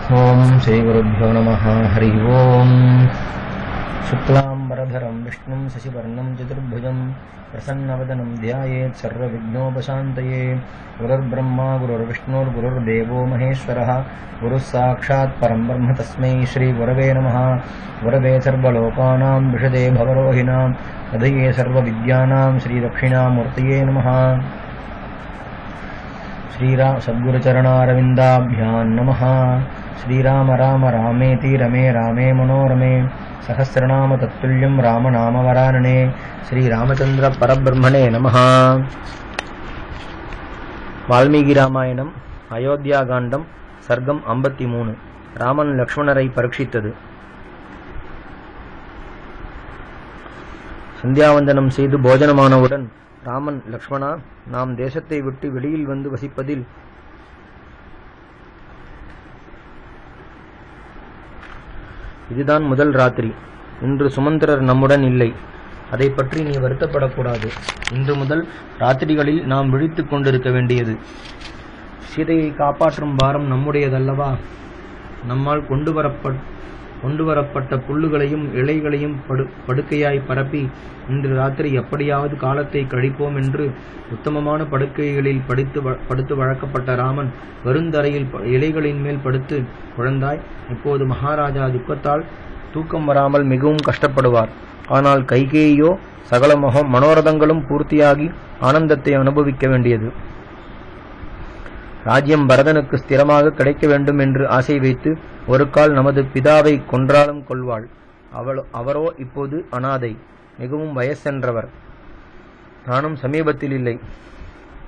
ओम श्री गुरुभ्यो नमः। हरि ओम। शुक्लांबरधरं विष्णुं शशिवर्णं चतुर्भुजं प्रसन्नवदनं ध्यायेत् सर्वविघ्नोपशान्तये। गुरुर्ब्रह्मा गुरुर्विष्णुर्गुरुर्देवो महेश्वरः। गुरुः साक्षात् परं ब्रह्म तस्मै श्री गुरवे नमः। गुरवे सर्वलोकानां विशदे भवरोहिणां हृदये सर्वविद्यानां श्रीदक्षिणामूर्तये नमः। श्रीराम सद्गुरुचरणारविन्दाभ्यां नमः। श्रीराम राम रामेति रमे रामे मनोरमे सहस्रनाम तत्तुल्यं रामनामवरानने। श्रीरामचंद्र परब्रह्मणे नमः। वाल्मीकि रामायणம் அயோத்தியா காண்டம் சர்க்கம் 53. ராமன் லக்ஷ்மணரை பரீட்சித்தது. சந்தியாவந்தனம் செய்து போஜனமானவுடன் ராமன், லக்ஷ்மணா, நாம் தேசத்தை விட்டு வெளியில் வந்து வசிப்பதில் இதுதான் முதல் ராத்திரி. இன்று சுமந்திரர் நம்முடன் இல்லை. அதை பற்றி நீ வருத்தப்படக்கூடாது. இன்று முதல் ராத்திரிகளில் நாம் விழித்துக் கொண்டிருக்க வேண்டியது. சீதையை காப்பாற்றும் பாரம் நம்முடையதல்லவா? நம்மால் கொண்டு வரப்பட்ட புல்லுகளையும் இலைகளையும் படுக்கையாய் பரப்பி இன்று ராத்திரி எப்படியாவது காலத்தை கழிப்போம் என்று உத்தமமான படுக்கைகளில் படுத்து வழக்கப்பட்ட ராமன் வருந்தரையில் இலைகளின் மேல் படுத்து, குழந்தாய், இப்போது மகாராஜா துக்கத்தால் தூக்கம் வராமல் மிகவும் கஷ்டப்படுவார். ஆனால் கைகேயியோ சகல மனோரதங்களும் பூர்த்தியாகி ஆனந்தத்தை அனுபவிக்க வேண்டியது. ராஜ்யம் பரதனுக்கு ஸ்திரமாக கிடைக்க வேண்டும் என்று ஆசை வைத்து ஒரு கால் நமது பிதாவை கொன்றாலும் கொள்வாள். அவரோ இப்போது அனாதை, மிகவும் வயசென்றவர். நானும் சமீபத்தில் இல்லை.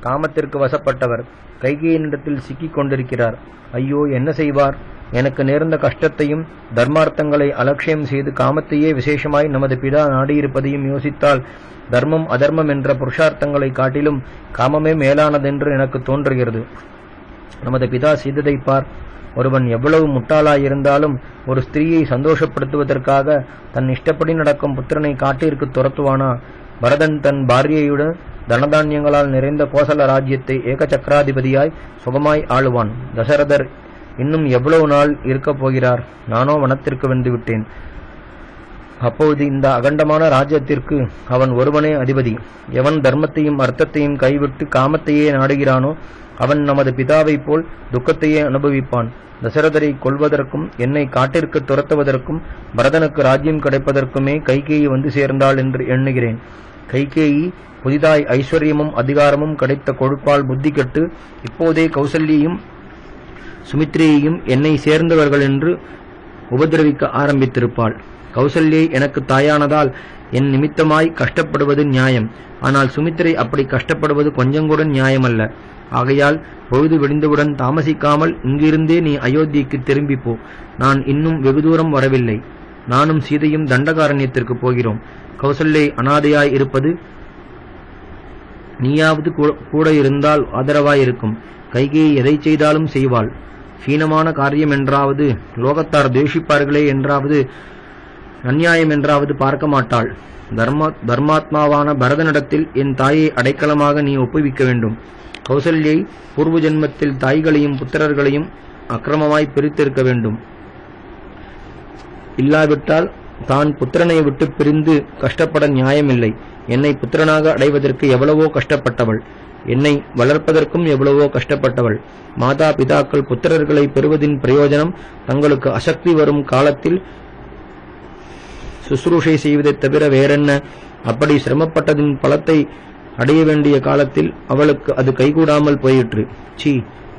காமத்திற்கு வசப்பட்டவர் கைகேயினிடத்தில் சிக்கிக் கொண்டிருக்கிறார். ஐயோ, என்ன செய்வார்? எனக்கு நேர்ந்த கஷ்டத்தையும் தர்மார்த்தங்களை அலட்சியம் செய்து காமத்தையே விசேஷமாய் நமது பிதா நாடியிருப்பதையும் யோசித்தால் தர்மம் அதர்மம் என்ற புருஷார்த்தங்களை காட்டிலும் காமமே மேலானதென்று எனக்கு தோன்றுகிறது. நமது பிதா செய்ததை பார். ஒருவன் எவ்வளவு முட்டாளாயிருந்தாலும் ஒரு ஸ்திரீயை சந்தோஷப்படுத்துவதற்காக தன் இஷ்டப்படி நடக்கும் புத்திரனை காட்டிற்கு துரத்துவானா? பரதன் தன் பாரியையுடன் தனதானியங்களால் நிறைந்த கோசல ராஜ்யத்தை ஏக சக்கராதிபதியாய் சுகமாய் ஆளுவான். தசரதர் இன்னும் எவ்வளவு நாள் இருக்கப் போகிறார்? நானோ வனத்திற்கு வந்து விட்டேன். அப்போது இந்த அகண்டமான ராஜ்யத்திற்கு அவன் ஒருவனே அதிபதி. எவன் தர்மத்தையும் அர்த்தத்தையும் கைவிட்டு காமத்தையே நாடுகிறானோ அவன் நமது பிதாவை போல் துக்கத்தையே அனுபவிப்பான். தசரதரை கொல்வதற்கும் என்னை காட்டிற்கு துரத்துவதற்கும் பரதனுக்கு ராஜ்யம் கிடைப்பதற்குமே கைகேயி வந்து சேர்ந்தாள் என்று எண்ணுகிறேன். கைகேயி புதிதாய் ஐஸ்வர்யமும் அதிகாரமும் கிடைத்த கொழுப்பால் புத்தி கெட்டு இப்போதே கௌசல்யையும் சுமித்ரேயையும் என்னை சேர்ந்தவர்கள் என்று உபதிரவிக்க ஆரம்பித்திருப்பாள். கௌசல்யை எனக்கு தாயானதால் என் நிமித்தமாய் கஷ்டப்படுவது நியாயம். ஆனால் சுமித்ரை அப்படி கஷ்டப்படுவது கொஞ்சங்கூட நியாயமல்ல. ஆகையால் பொழுது விடிந்தவுடன் தாமசிக்காமல் இங்கிருந்தே நீ அயோத்திக்கு திரும்பி போ. நான் இன்னும் வெகு தூரம் வரவில்லை. நானும் சீதையும் தண்டகாரண்யத்திற்கு போகிறோம். கௌசல்யை அனாதையாய் இருப்பது நீயாவது கூட இருந்தால் ஆதரவாயிருக்கும். கைகேயி எதை செய்தாலும் செய்வாள். ஹீனமான காரியம் என்றாவது, லோகத்தார் தேசிப்பார்களே என்றாவது, அந்நியாயம் என்றாவது பார்க்க மாட்டாள். தர்மாத்மாவான பரதனிடத்தில் என் தாயை அடைக்கலமாக நீ ஒப்புவிக்க வேண்டும். கௌசல்யை பூர்வ ஜென்மத்தில் தாய்களையும் புத்திரர்களையும் அக்கிரமமாய் பிரித்திருக்க வேண்டும். இல்லாவிட்டால் தான் புத்திரனை விட்டு பிரிந்து கஷ்டப்பட நியாயமில்லை. என்னை புத்திரனாக அடைவதற்கு எவ்வளவோ கஷ்டப்பட்டவள். என்னை வளர்ப்பதற்கும் எவ்வளவோ கஷ்டப்பட்டவள். மாதா பிதாக்கள் புத்திரர்களை பெறுவதின் பிரயோஜனம் தங்களுக்கு அசக்தி வரும் காலத்தில் சுசுரூஷை செய்வதைத் தவிர வேறென்ன? அப்படி சிரமப்பட்டதின் பலத்தை அடைய வேண்டிய காலத்தில் அவளுக்கு அது கைகூடாமல் போயிற்று. சீ,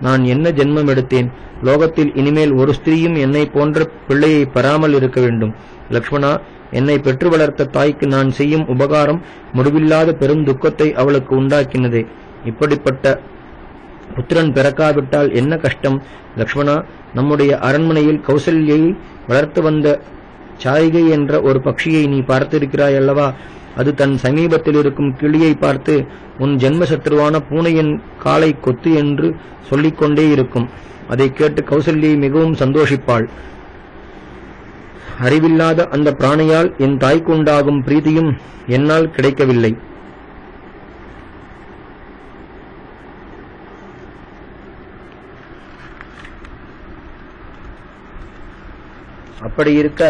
நான் என்ன ஜென்மம் எடுத்தேன்? லோகத்தில் இனிமேல் ஒரு ஸ்திரீயும் என்னை போன்ற பிள்ளையை பெறாமல் இருக்க வேண்டும். லக்ஷ்மணா, என்னை பெற்று வளர்த்த தாய்க்கு நான் செய்யும் உபகாரம் முடிவில்லாத பெரும் துக்கத்தை அவளுக்கு உண்டாக்கினதே. இப்படிப்பட்ட புத்திரன் பிறக்காவிட்டால் என்ன கஷ்டம்? லக்ஷ்மணா, நம்முடைய அரண்மனையில் கௌசல்யை வளர்த்து வந்த சாய்கை என்ற ஒரு பட்சியை நீ பார்த்திருக்கிறாய் அல்லவா? அது தன் சமீபத்தில் இருக்கும் கிளியை பார்த்து உன் ஜென்ம சத்ருவான பூனையின் காலை கொத்து என்று சொல்லிக்கொண்டே இருக்கும். அதை கேட்டு கௌசல்யை மிகவும் சந்தோஷிப்பாள். அறிவில்லாத அந்த பிராணியால் என் தாய்க்கு உண்டாகும் பிரீதியும் என்னால் கிடைக்கவில்லை. அப்படி இருக்க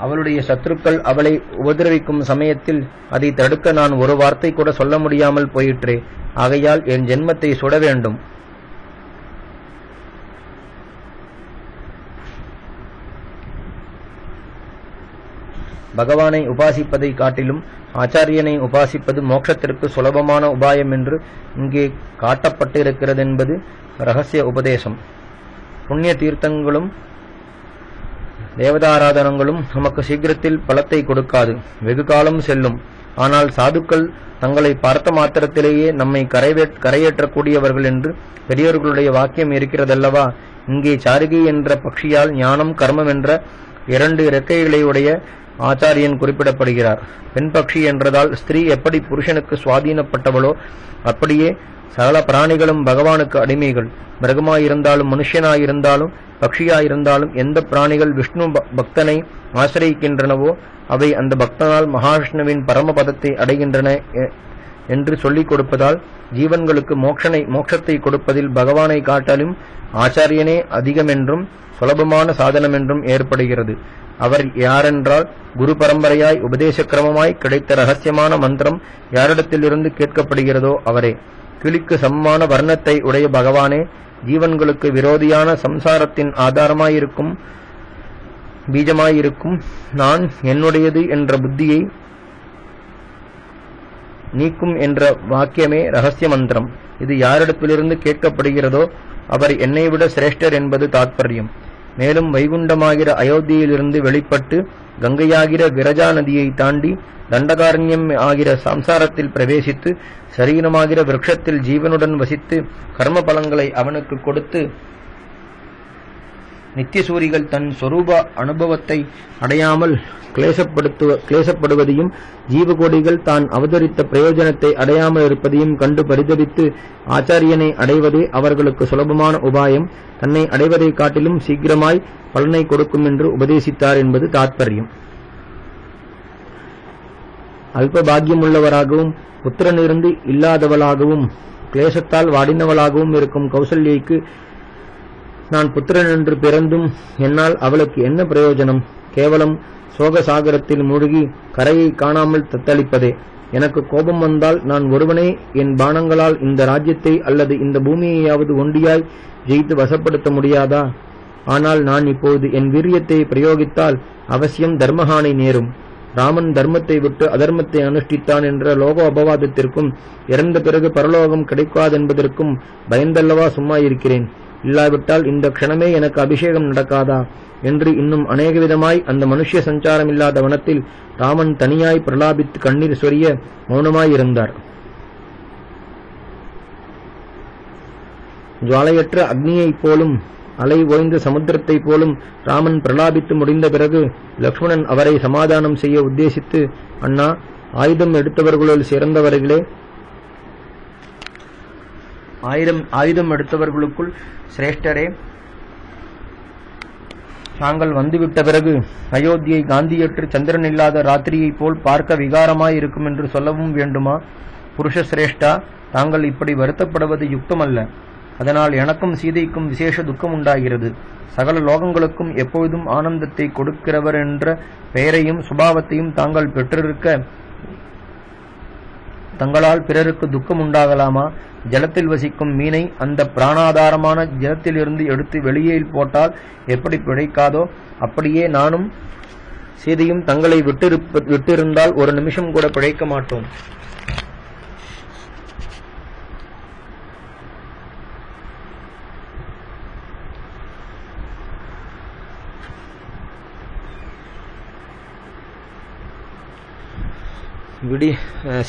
அவளுடைய சத்துருக்கள் அவளை உபதிரவிக்கும் சமயத்தில் அதை தடுக்க நான் ஒரு வார்த்தை கூட சொல்ல முடியாமல் போயிற்றே. ஆகையால் என் ஜென்மத்தை சுட வேண்டும். பகவானை உபாசிப்பதை காட்டிலும் ஆச்சாரியனை உபாசிப்பது மோட்சத்திற்கு சுலபமான உபாயம் என்று இங்கே காட்டப்பட்டிருக்கிறதென்பது ரகசிய உபதேசம். புண்ணிய தீர்த்தங்களும் தேவதாராதனங்களும் நமக்கு சீக்கிரத்தில் பலத்தை கொடுக்காது, வெகு காலம் செல்லும். ஆனால் சாதுக்கள் தங்களை பார்த்த மாத்திரத்திலேயே நம்மை கரையேற்றக்கூடியவர்கள் என்று பெரியோர்களுடைய வாக்கியம் இருக்கிறதல்லவா. இங்கே சாருகி என்ற பக்ஷியால் ஞானம் கர்மம் என்ற 2 இறக்கைகளையுடைய ஆச்சாரியன் குறிப்பிடப்படுகிறார். பெண் பக்ஷி என்றதால் ஸ்திரீ எப்படி புருஷனுக்கு சுவாதீனப்பட்டவளோ அப்படியே சகல பிராணிகளும் பகவானுக்கு அடிமைகள். மிருகமாயிருந்தாலும் மனுஷனாயிருந்தாலும் பக்ஷியாயிருந்தாலும் எந்த பிராணிகள் விஷ்ணு பக்தனை ஆசிரியிக்கின்றனவோ அவை அந்த பக்தனால் மகாவிஷ்ணுவின் பரமபதத்தை அடைகின்றன என்று சொல்லிக் கொடுப்பதால் ஜீவன்களுக்கு மோட்சத்தை கொடுப்பதில் பகவானை காட்டாலும் ஆச்சாரியனே அதிகமென்றும் சுலபமான சாதனமென்றும் ஏற்படுகிறது. அவர் யாரென்றால் குரு பரம்பரையாய் உபதேச கிரமமாய் கிடைத்த ரகசியமான மந்திரம் யாரிடத்திலிருந்து கேட்கப்படுகிறதோ அவரே. கிளிக்கு சமமான வர்ணத்தை உடைய பகவானே ஜீவன்களுக்கு விரோதியான சம்சாரத்தின் ஆதாரமாயிருக்கும் பீஜமாயிருக்கும் நான் என்னுடையது என்ற புத்தியை நீக்கும் என்ற வாக்கியமே ரகசிய மந்திரம். இது யாரிடத்திலிருந்து கேட்கப்படுகிறதோ அவர் என்னை விட சிரேஷ்டர் என்பது தாத்பரியம். மேலும் வைகுண்டமாகிற அயோத்தியிலிருந்து வெளிப்பட்டு கங்கையாகிற விரஜா நதியை தாண்டி தண்டகாரண்யம் ஆகிற சம்சாரத்தில் பிரவேசித்து சரீரமாகிற விருட்சத்தில் ஜீவனுடன் வசித்து கர்ம பலங்களை அவனுக்கு கொடுத்து நித்தியசூரிகள் தன் சொரூப அனுபவத்தை அடையாமல் கிளேசப்படுவதையும் ஜீவகோடிகள் தான் அவதரித்த பிரயோஜனத்தை அடையாமல் இருப்பதையும் கண்டு பரிதவித்து ஆச்சாரியனை அடைவதே அவர்களுக்கு சுலபமான உபாயம், தன்னை அடைவதை காட்டிலும் சீக்கிரமாய் பலனை கொடுக்கும் என்று உபதேசித்தார் என்பது தாத்பரியம். அல்ப பாக்கியமுள்ளவராகவும் புத்திரனிருந்து இல்லாதவளாகவும் கிளேசத்தால் வாடினவளாகவும் இருக்கும் கௌசல்யைக்கு நான் புத்திரன் என்று பிறந்தும் என்னால் அவளுக்கு என்ன பிரயோஜனம்? கேவலம் சோகசாகரத்தில் மூழ்கி கரையை காணாமல் தத்தளிப்பதே. எனக்கு கோபம் வந்தால் நான் ஒருவனே என் பானங்களால் இந்த ராஜ்யத்தை அல்லது இந்த பூமியையாவது ஒண்டியாய் ஜெயித்து வசப்படுத்த முடியாதா? ஆனால் நான் இப்போது என் வீரியத்தை பிரயோகித்தால் அவசியம் தர்மஹானி நேரும். ராமன் தர்மத்தை விட்டு அதர்மத்தை அனுஷ்டித்தான் என்ற லோக அபவாதத்திற்கும் இறந்த பிறகு பரலோகம் கிடைக்காதென்பதற்கும் பயந்தல்லவா சும்மா இருக்கிறேன். இல்லாவிட்டால் இந்த க்ஷணமே எனக்கு அபிஷேகம் நடக்காதா என்று இன்னும் அநேக விதமாய் அந்த மனுஷ்ய சஞ்சாரமில்லாத வனத்தில் ராமன் தனியாய் பிரலாபித்து கண்ணீர் சொரிய மௌனமாயிருந்தார். ஜுவாலையற்ற அக்னியைப் போலும் அலை ஓய்ந்த சமுத்திரத்தைப் போலும் ராமன் பிரலாபித்து முடிந்த பிறகு லக்ஷ்மணன் அவரை சமாதானம் செய்ய உத்தேசித்து, அண்ணா, ஆயுதம் எடுத்தவர்களுள் சிறந்தவர்களே, ஆயுதம் எடுத்தவர்களுக்குள் சிரேஷ்டரே, தாங்கள் வந்துவிட்ட பிறகு அயோத்தியை காந்தியற்று சந்திரன் இல்லாத ராத்திரியைப் போல் பார்க்க விகாரமாய் இருக்கும் என்று சொல்லவும் வேண்டுமா? புருஷ சிரேஷ்டா, தாங்கள் இப்படி வருத்தப்படுவது யுக்தமல்ல. அதனால் எனக்கும் சீதைக்கும் விசேஷ துக்கம் உண்டாகிறது. சகல லோகங்களுக்கும் எப்பொழுதும் ஆனந்தத்தை கொடுக்கிறவர் என்ற பெயரையும் சுபாவத்தையும் தாங்கள் பெற்றிருக்க தங்களால் பிறருக்கு துக்கம் உண்டாகலாமா? ஜலத்தில் வசிக்கும் மீனை அந்த பிராணாதாரமான ஜலத்திலிருந்து எடுத்து வெளியே போட்டால் எப்படி பிழைக்காதோ அப்படியே நானும் சீதையும் தங்களை விட்டிருந்தால் ஒரு நிமிஷம் கூட பிழைக்க மாட்டோம்.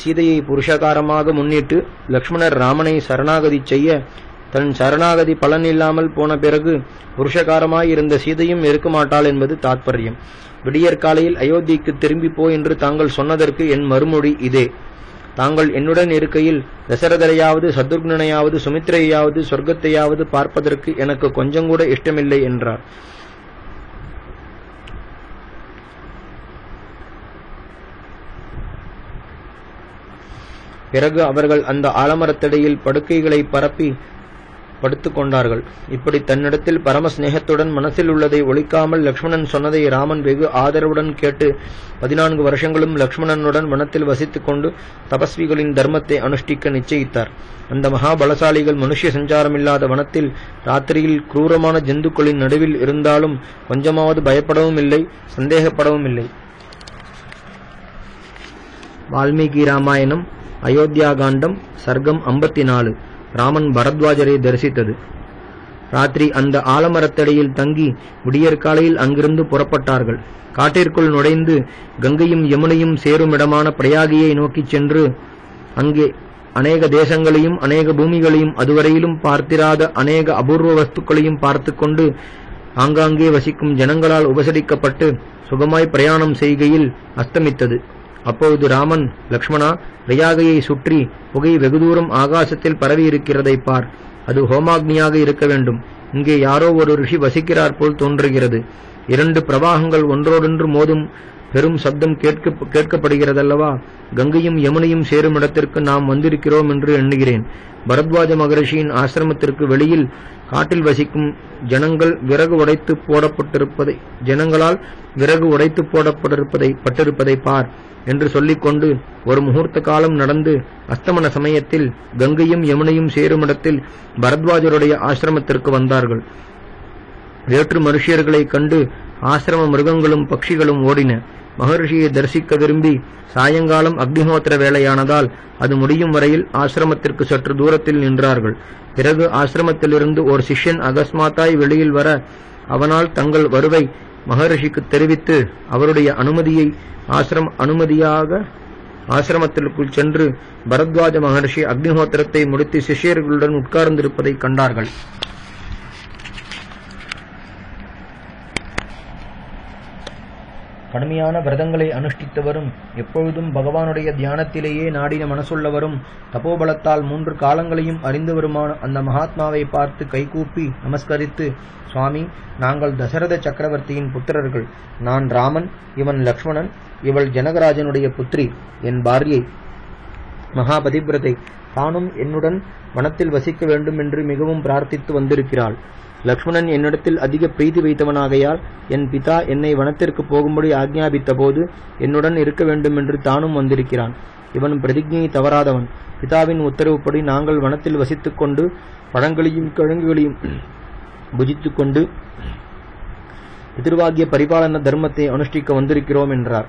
சீதையை புருஷகாரமாக முன்னிட்டு லக்ஷ்மணர் ராமனை சரணாகதி செய்ய தன் சரணாகதி பலன் இல்லாமல் போன பிறகு புருஷகாரமாயிருந்த சீதையும் இருக்க மாட்டாள் என்பது தாத்பரியம். விடியற்காலையில் அயோத்திக்கு திரும்பி போ என்று தாங்கள் சொன்னதற்கு என் மறுமொழி இதே. தாங்கள் என்னுடன் இருக்கையில் தசரதரையாவது சத்ருக்னனையாவது சுமித்ரையாவது சொர்க்கத்தையாவது பார்ப்பதற்கு எனக்கு கொஞ்சங்கூட இஷ்டமில்லை என்றார். பிறகு அவர்கள் அந்த ஆலமரத்தடியில் படுக்கைகளை படுத்துக் கொண்டார்கள். இப்படி தன்னிடத்தில் பரம சிநேகத்துடன் மனசில் உள்ளதை ஒழிக்காமல் லக்ஷ்மணன் சொன்னதை ராமன் வெகு ஆதரவுடன் கேட்டு 14 வருஷங்களும் லக்ஷ்மணனுடன் வனத்தில் வசித்துக் கொண்டு தபஸ்விகளின் தர்மத்தை அனுஷ்டிக்க நிச்சயித்தார். அந்த மகாபலசாலிகள் மனுஷ்ய சஞ்சாரமில்லாத வனத்தில் ராத்திரியில் குரூரமான ஜந்துக்களின் நடுவில் இருந்தாலும் கொஞ்சமாவது பயப்படவும் இல்லை, சந்தேகப்படவும் இல்லை. வால்மீகி ராமாயணம் அயோத்தியா காண்டம் சர்க்கம் 54. ராமன் பரத்வாஜரை தரிசித்தது. ராத்திரி அந்த ஆலமரத்தடியில் தங்கி விடியற்காலையில் அங்கிருந்து புறப்பட்டார்கள். காட்டிற்குள் நுழைந்து கங்கையும் யமுனையும் சேரும் இடமான பிரயாகியை நோக்கிச் சென்று அங்கே அநேக தேசங்களையும் அநேக பூமிகளையும் அதுவரையிலும் பார்த்திராத அநேக அபூர்வ வஸ்துக்களையும் பார்த்து கொண்டு ஆங்காங்கே வசிக்கும் ஜனங்களால் உபசரிக்கப்பட்டு சுகமாய் பிரயாணம் செய்கையில் அஸ்தமித்தது. அப்பொழுது ராமன், லக்ஷ்மணா, பிரயாகையை சுற்றி புகை வெகு தூரம் ஆகாசத்தில் பரவி இருக்கிறதை பார். அது ஹோமாக்னியாக இருக்க வேண்டும். இங்கே யாரோ ஒரு ரிஷி வசிக்கிறார் போல் தோன்றுகிறது. 2 பிரவாகங்கள் ஒன்றோடொன்று மோதும் பெரும் சப்தம் கேட்கப்படுகிறதல்லவா? கங்கையும் யமுனையும் சேரும் இடத்திற்கு நாம் வந்திருக்கிறோம் என்று எண்ணுகிறேன். பரத்வாஜ மகரிஷியின் ஆசிரமத்திற்கு வெளியில் காட்டில் வசிக்கும் ஜனங்களால் விறகு உடைத்து போடப்பட்டிருப்பதை பார் என்று சொல்லிக்கொண்டு ஒரு முகூர்த்த காலம் நடந்து அஸ்தமன சமயத்தில் கங்கையும் யமுனையும் சேருமிடத்தில் பரத்வாஜருடைய ஆசிரமத்திற்கு வந்தார்கள். வேற்று மனுஷியர்களை கண்டு ஆசிரம மிருகங்களும் பட்சிகளும் ஓடின. மகரிஷியை தரிசிக்க விரும்பி சாயங்காலம் அக்னிஹோத்திர வேளையானதால் அது முடியும் வரையில் ஆசிரமத்திற்கு சற்று தூரத்தில் நின்றார்கள். பிறகு ஆசிரமத்திலிருந்து ஒரு சிஷ்யன் அகஸ்மாத்தாய் வெளியில் வர அவனால் தங்கள் வருவை மகரிஷிக்கு தெரிவித்து அவருடைய அனுமதியாக ஆசிரமத்திற்குள் சென்று பரத்வாஜ மகரிஷி அக்னிஹோத்திரத்தை முடித்து சிஷ்யர்களுடன் உட்கார்ந்திருப்பதை கண்டார்கள். கடுமையான விரதங்களை அனுஷ்டித்தவரும் எப்பொழுதும் பகவானுடைய தியானத்திலேயே நாடின மனசுள்ளவரும் தபோபலத்தால் 3 காலங்களையும் அறிந்தவருமான அந்த மகாத்மாவை பார்த்து கைகூப்பி நமஸ்கரித்து, சுவாமி, நாங்கள் தசரத சக்கரவர்த்தியின் புத்திரர்கள். நான் ராமன், இவன் லக்ஷ்மணன், இவள் ஜனகராஜனுடைய புத்திரி, என் பாரியை மகாபதிபிரதை. தானும் என்னுடன் வனத்தில் வசிக்க வேண்டும் என்று மிகவும் பிரார்த்தித்து வந்திருக்கிறாள். லக்ஷ்மணன் என்னிடத்தில் அதிக பிரீதி வைத்தவனாகையால் என் பிதா என்னை வனத்திற்கு போகும்படி ஆக்ஞாபித்த போது என்னுடன் இருக்க வேண்டும் என்று தானும் வந்திருக்கிறான். இவன் பிரதிஜையை தவறாதவன். பிதாவின் உத்தரவுப்படி நாங்கள் வனத்தில் வசித்துக் கொண்டு பழங்களையும் கிழங்குகளையும் புஜித்துக் கொண்டு பிதிர்வாகிய பரிபாலன தர்மத்தை அனுஷ்டிக்க வந்திருக்கிறோம் என்றார்.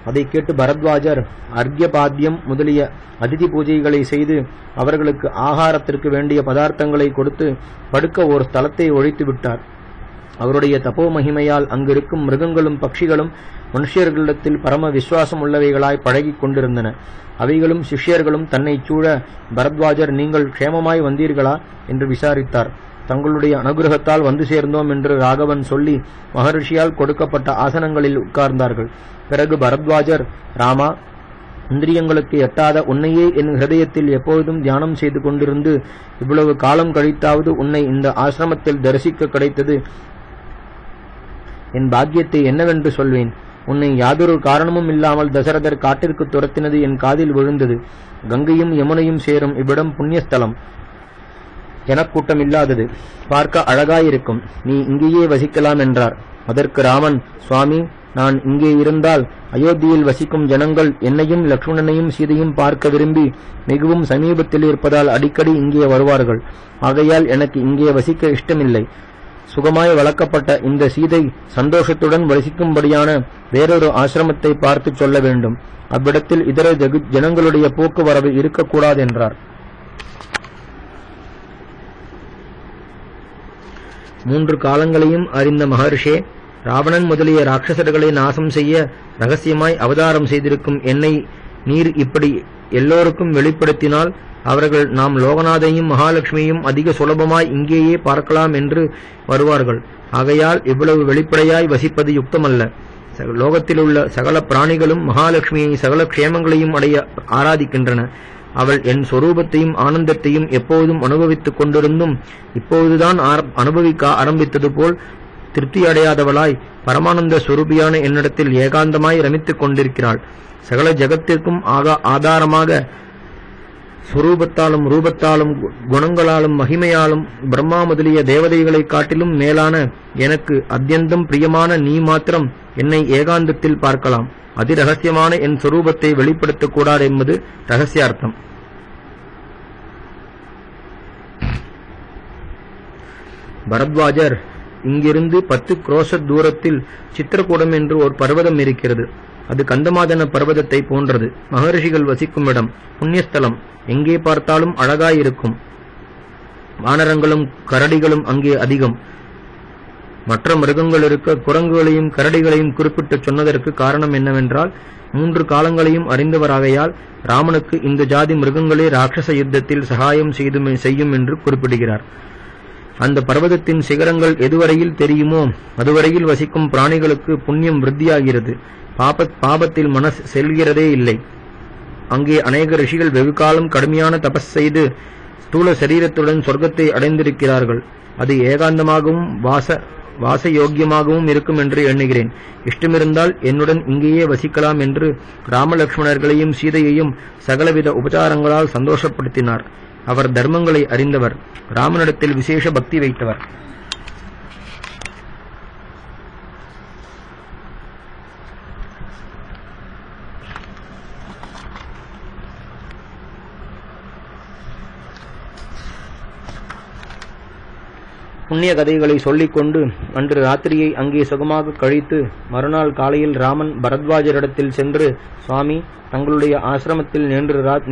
அதை கேட்டு பரத்வாஜர் அர்க்யபாத்தியம் முதலிய அதிதி பூஜைகளை செய்து அவர்களுக்கு ஆகாரத்திற்கு வேண்டிய பதார்த்தங்களை கொடுத்து படுக்க ஒரு ஸ்தலத்தை ஒழித்து விட்டார். அவருடைய தபோ மகிமையால் அங்கிருக்கும் மிருகங்களும் பட்சிகளும் மனுஷர்களிடத்தில் பரம விசுவாசம் உள்ளவைகளாய் பழகிக் கொண்டிருந்தன. அவைகளும் சிஷ்யர்களும் தன்னை சூழ, பரத்வாஜர், நீங்கள் க்ஷேமமாய் வந்தீர்களா என்று விசாரித்தார். தங்களுடைய அனுகிரகத்தால் வந்து சேர்ந்தோம் என்று ராகவன் சொல்லி மகரிஷியால் கொடுக்கப்பட்ட ஆசனங்களில் உட்கார்ந்தார்கள். பிறகு பரத்வாஜர், ராமா, இந்திரியங்களுக்கு எட்டாத உன்னையே என் ஹிருதயத்தில் எப்பொழுதும் தியானம் செய்து கொண்டிருந்து இவ்வளவு காலம் கழித்தாவது உன்னை இந்த ஆசிரமத்தில் தரிசிக்க கிடைத்தது என் பாக்கியத்தை என்னவென்று சொல்வேன். உன்னை யாதொரு காரணமும் இல்லாமல் தசரதர் காட்டிற்கு துரத்தினது என் காதில் விழுந்தது. கங்கையும் யமுனையும் சேரும் இவ்விடம் புண்ணியஸ்தலம், ஜனக்கூட்டம் இல்லாதது, பார்க்க அழகாயிருக்கும். நீ இங்கேயே வசிக்கலாம் என்றார். அதற்கு ராமன், சுவாமி, நான் இங்கே இருந்தால் அயோத்தியில் வசிக்கும் ஜனங்கள் என்னையும் லக்ஷ்மணனையும் சீதையும் பார்க்க விரும்பி மிகவும் சமீபத்தில் இருப்பதால் அடிக்கடி இங்கே வருவார்கள். ஆகையால் எனக்கு இங்கே வசிக்க இஷ்டமில்லை. சுகமாய் வளர்க்கப்பட்ட இந்த சீதை சந்தோஷத்துடன் வசிக்கும்படியான வேறொரு ஆசிரமத்தை பார்த்து சொல்ல வேண்டும். அவ்விடத்தில் இதர ஜனங்களுடைய போக்குவரவு இருக்கக்கூடாது என்றார். 3 காலங்களையும் அறிந்த மகர்ஷே, ராவணன் முதலிய ராட்சசர்களை நாசம் செய்ய ரகசியமாய் அவதாரம் செய்திருக்கும் என்னை நீர் இப்படி எல்லோருக்கும் வெளிப்படுத்தினால் அவர்கள் நாம் லோகநாதையும் மகாலட்சுமியையும் அதிக சுலபமாய் இங்கேயே பார்க்கலாம் என்று வருவார்கள். ஆகையால் இவ்வளவு வெளிப்படையாய் வசிப்பது யுக்தமல்ல. லோகத்திலுள்ள சகல பிராணிகளும் மகாலட்சுமியை சகல க்ஷேமங்களையும் அடைய ஆராதிக்கின்றன. அவள் என் சொரூபத்தையும் ஆனந்தத்தையும் எப்போதும் அனுபவித்துக் கொண்டிருந்தும் இப்போதுதான் அனுபவிக்க ஆரம்பித்தது போல் திருப்தி அடையாதவளாய் பரமானந்த ஸ்வரூபியான என்னிடத்தில் ஏகாந்தமாய் ரமித்துக் கொண்டிருக்கிறாள். சகல ஜகத்திற்கும் ஆதாரமாக சுரூபத்தாலும் ரூபத்தாலும் குணங்களாலும் மகிமையாலும் பிரம்மா முதலிய தேவதைகளை காட்டிலும் மேலான எனக்கு அத்தியந்தம் பிரியமான நீ மாத்திரம் என்னை ஏகாந்தத்தில் பார்க்கலாம். அதிரகசியமான என் சுரூபத்தை வெளிப்படுத்தக்கூடாது என்பது ரகசியார்த்தம். பரத்வாஜர், இங்கிருந்து 10 குரோஷ தூரத்தில் சித்திரகூடம் என்று ஒரு பர்வதம் இருக்கிறது. அது கந்தமாதன பர்வதத்தை போன்றது. மகரிஷிகள் வசிக்கும் இடம், புண்ணியஸ்தலம். எங்கே பார்த்தாலும் அழகாயிருக்கும். வானரங்களும் கரடிகளும் அங்கே அதிகம். மற்ற மிருகங்கள் இருக்க குரங்குகளையும் கரடிகளையும் குறிப்பிட்டு சொன்னதற்கு காரணம் என்னவென்றால், 3 காலங்களையும் அறிந்தவராகையால் ராமனுக்கு இந்த ஜாதி மிருகங்களே ராட்சச யுத்தத்தில் சகாயம் செய்யும் என்று குறிப்பிடுகிறார். அந்த பர்வதத்தின் சிகரங்கள் எதுவரையில் தெரியுமோ அதுவரையில் வசிக்கும் பிராணிகளுக்கு புண்ணியம் விருத்தியாகிறது. பாபத்தில் மனசு செல்கிறதே இல்லை. அங்கே அநேக ரிஷிகள் வெகு காலம் கடுமையான தபஸ் செய்து ஸ்தூல சரீரத்துடன் சொர்க்கத்தை அடைந்திருக்கிறார்கள். அது ஏகாந்தமாகவும் வாசயோக்கியமாகவும் இருக்கும் என்று எண்ணுகிறேன். இஷ்டமிருந்தால் என்னுடன் இங்கேயே வசிக்கலாம் என்று ராமலக்ஷ்மணர்களையும் சீதையையும் சகலவித உபச்சாரங்களால் சந்தோஷப்படுத்தினார். அவர் தர்மங்களை அறிந்தவர், ராமனிடத்தில் விசேஷ பக்தி வைத்தவர். புண்ணிய கதைகளை சொல்லிக்கொண்டு அன்று ராத்திரியை அங்கே சுகமாக கழித்து மறுநாள் காலையில் ராமன் பரத்வாஜரிடத்தில் சென்று, சுவாமி, தங்களுடைய ஆசிரமத்தில்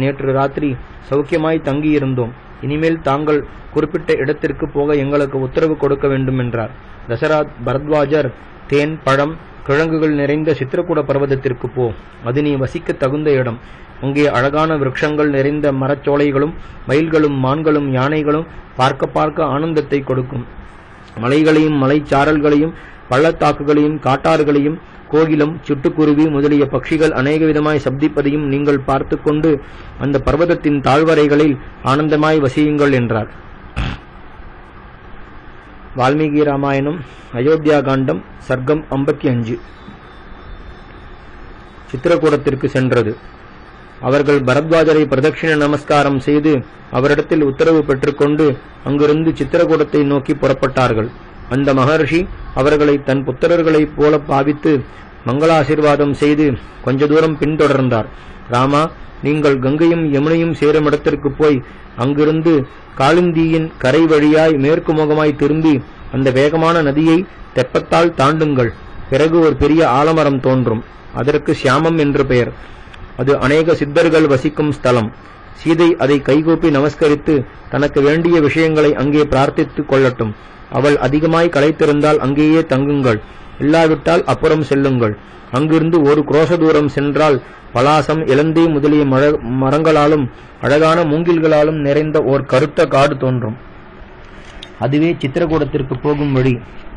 நேற்று ராத்திரி சௌக்கியமாய் தங்கியிருந்தோம். இனிமேல் தாங்கள் குறிப்பிட்ட இடத்திற்கு போக எங்களுக்கு உத்தரவு கொடுக்க வேண்டும் என்றார். பரத்வாஜர், தேன், பழம், கிழங்குகள் நிறைந்த சித்திரகூட பர்வதத்திற்கு போ. அது நீ வசிக்க தகுந்த இடம். அங்கே அழகான விருட்சங்கள் நிறைந்த மரச்சோலைகளும் மயில்களும் மான்களும் யானைகளும் பார்க்க ஆனந்தத்தை கொடுக்கும். மலைகளையும் மலைச்சாரல்களையும் பள்ளத்தாக்குகளையும் காட்டாறுகளையும் கோகிலம், சிட்டுக்குருவி முதலிய பட்சிகள் அநேக விதமாய் சப்திப்பதையும் நீங்கள் பார்த்து கொண்டு அந்த பர்வதத்தின் தாழ்வரைகளில் ஆனந்தமாய் வசியுங்கள் என்றார். வால்மீகி ராமாயணம், அயோத்தியா காண்டம், சர்க்கம் 55. சித்திரகூடத்திற்கு சென்றது. அவர்கள் பரத்வாஜரை பிரதட்சிண நமஸ்காரம் செய்து அவரிடத்தில் உத்தரவு பெற்றுக்கொண்டு அங்கிருந்து சித்திரகூடத்தை நோக்கி புறப்பட்டார்கள். அந்த மகர்ஷி அவர்களை தன் புத்திரர்களைப் போல பாவித்து மங்களாசீர்வாதம் செய்து கொஞ்ச தூரம் பின்தொடர்ந்தார். ராமா, நீங்கள் கங்கையும் யமுனையும் சேரும் இடத்திற்கு போய் அங்கிருந்து காளிந்தியின் கரை வழியாய் மேற்கு முகமாய் திரும்பி அந்த வேகமான நதியை தெப்பத்தால் தாண்டுங்கள். பிறகு ஒரு பெரிய ஆலமரம் தோன்றும். அதற்கு சியாமம் என்று பெயர். அது அநேக சித்தர்கள் வசிக்கும் ஸ்தலம். சீதை அதை கைகூப்பி நமஸ்கரித்து தனக்கு வேண்டிய விஷயங்களை அங்கே பிரார்த்தித்துக் கொள்ளட்டும். அவள் அதிகமாய் களைத்திருந்தால் அங்கேயே தங்குங்கள். இல்லாவிட்டால் அப்புறம் செல்லுங்கள். அங்கிருந்து 1 குரோஷ தூரம் சென்றால் பலாசம், இலந்தை முதலிய மரங்களாலும் அழகான மூங்கில்களாலும் நிறைந்த ஓர் கருத்த காடு தோன்றும். அதுவே சித்திரகூடத்திற்கு போகும் வழி.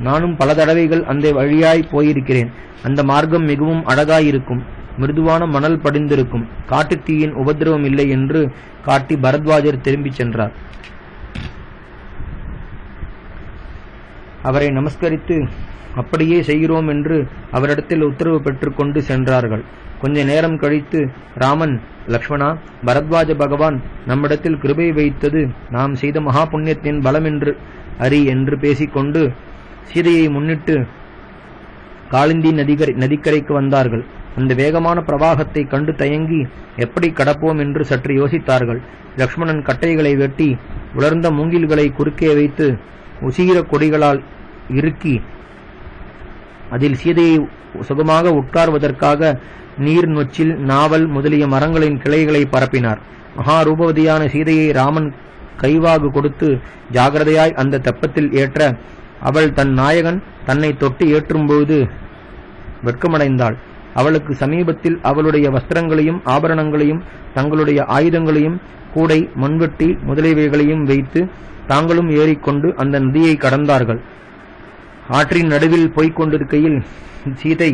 நானும் பல தடவைகள் அந்த வழியாய் போயிருக்கிறேன். அந்த மார்க்கம் மிகவும் அழகாயிருக்கும். மிருதுவான மணல் படிந்திருக்கும். காட்டுத்தீயின் உபதிரவம் இல்லை என்று காட்டி பரத்வாஜர் திரும்பிச் சென்றார். அவரை நமஸ்கரித்து அப்படியே செய்கிறோம் என்று அவரிடத்தில் உத்தரவு பெற்றுக்கொண்டு சென்றார்கள். கொஞ்ச நேரம் கழித்து ராமன், லக்ஷ்மணா, பரத்வாஜ பகவான் நம்மிடத்தில் கிருபை வைத்தது நாம் செய்த மகா புண்ணியத்தின் பலம் என்று அறி என்று பேசிக்கொண்டு சீதையை முன்னிட்டு காளிந்தி நதிக்கரைக்கு வந்தார்கள். அந்த வேகமான பிரவாகத்தை கண்டு தயங்கி எப்படி கடப்போம் என்று சற்று யோசித்தார்கள். லக்ஷ்மணன் கட்டைகளை வெட்டி உலர்ந்த மூங்கில்களை குறுக்கே வைத்து உசீர கொடிகளால் இறுக்கி அதில் சீதையை சுகமாக உட்கார்வதற்காக நீர், நொச்சில், நாவல் முதலிய மரங்களின் கிளைகளை பரப்பினார். மகாரூபவதியான சீதையை ராமன் கைவாகு கொடுத்து ஜாகிரதையாய் அந்த தெப்பத்தில் ஏற்ற அவள் தன் நாயகன் தன்னை தொட்டு ஏற்றும்போது வெட்கமடைந்தாள். அவளுக்கு சமீபத்தில் அவளுடைய வஸ்திரங்களையும் ஆபரணங்களையும் தங்களுடைய ஆயுதங்களையும் கூடை, மண்வெட்டி முதலியவைகளையும் வைத்து தாங்களும் ஏறிக்கொண்டு அந்த நதியை கடந்தார்கள். ஆற்றின் நடுவில் போய்க் கொண்டிருக்கையில் சீதை,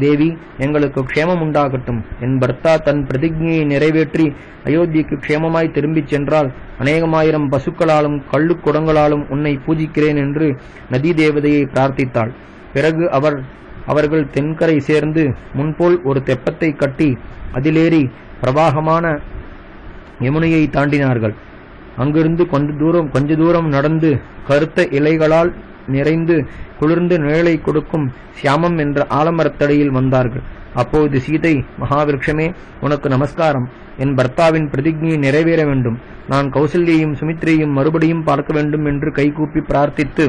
தேவி, எங்களுக்கு க்ஷேமம் உண்டாகட்டும். என் பர்த்தா தன் பிரதிஜையை நிறைவேற்றி அயோத்திக்கு க்ஷேமமாய் திரும்பிச் சென்றால் அநேகமாயிரம் பசுக்களாலும் கள்ளுக்குடங்களாலும் உன்னை பூஜிக்கிறேன் என்று நதி தேவதையை பிரார்த்தித்தாள். பிறகு அவர்கள் தென்கரை சேர்ந்து முன்போல் ஒரு தெப்பத்தை கட்டி அதிலேறி பிரவாகமான யமுனையை தாண்டினார்கள். அங்கிருந்து கொஞ்ச தூரம் நடந்து கருத்த இலைகளால் நிறைந்து குளிர்ந்து நிழலை கொடுக்கும் சியாமம் என்ற ஆலமரத்தடியில் வந்தார்கள். அப்போது சீதை, மகாவிருட்சமே, உனக்கு நமஸ்காரம். என் பர்த்தாவின் பிரதிஜையை நிறைவேற வேண்டும். நான் கௌசல்யையும் சுமித்ரையும் மறுபடியும் பார்க்க வேண்டும் என்று கைகூப்பி பிரார்த்தித்து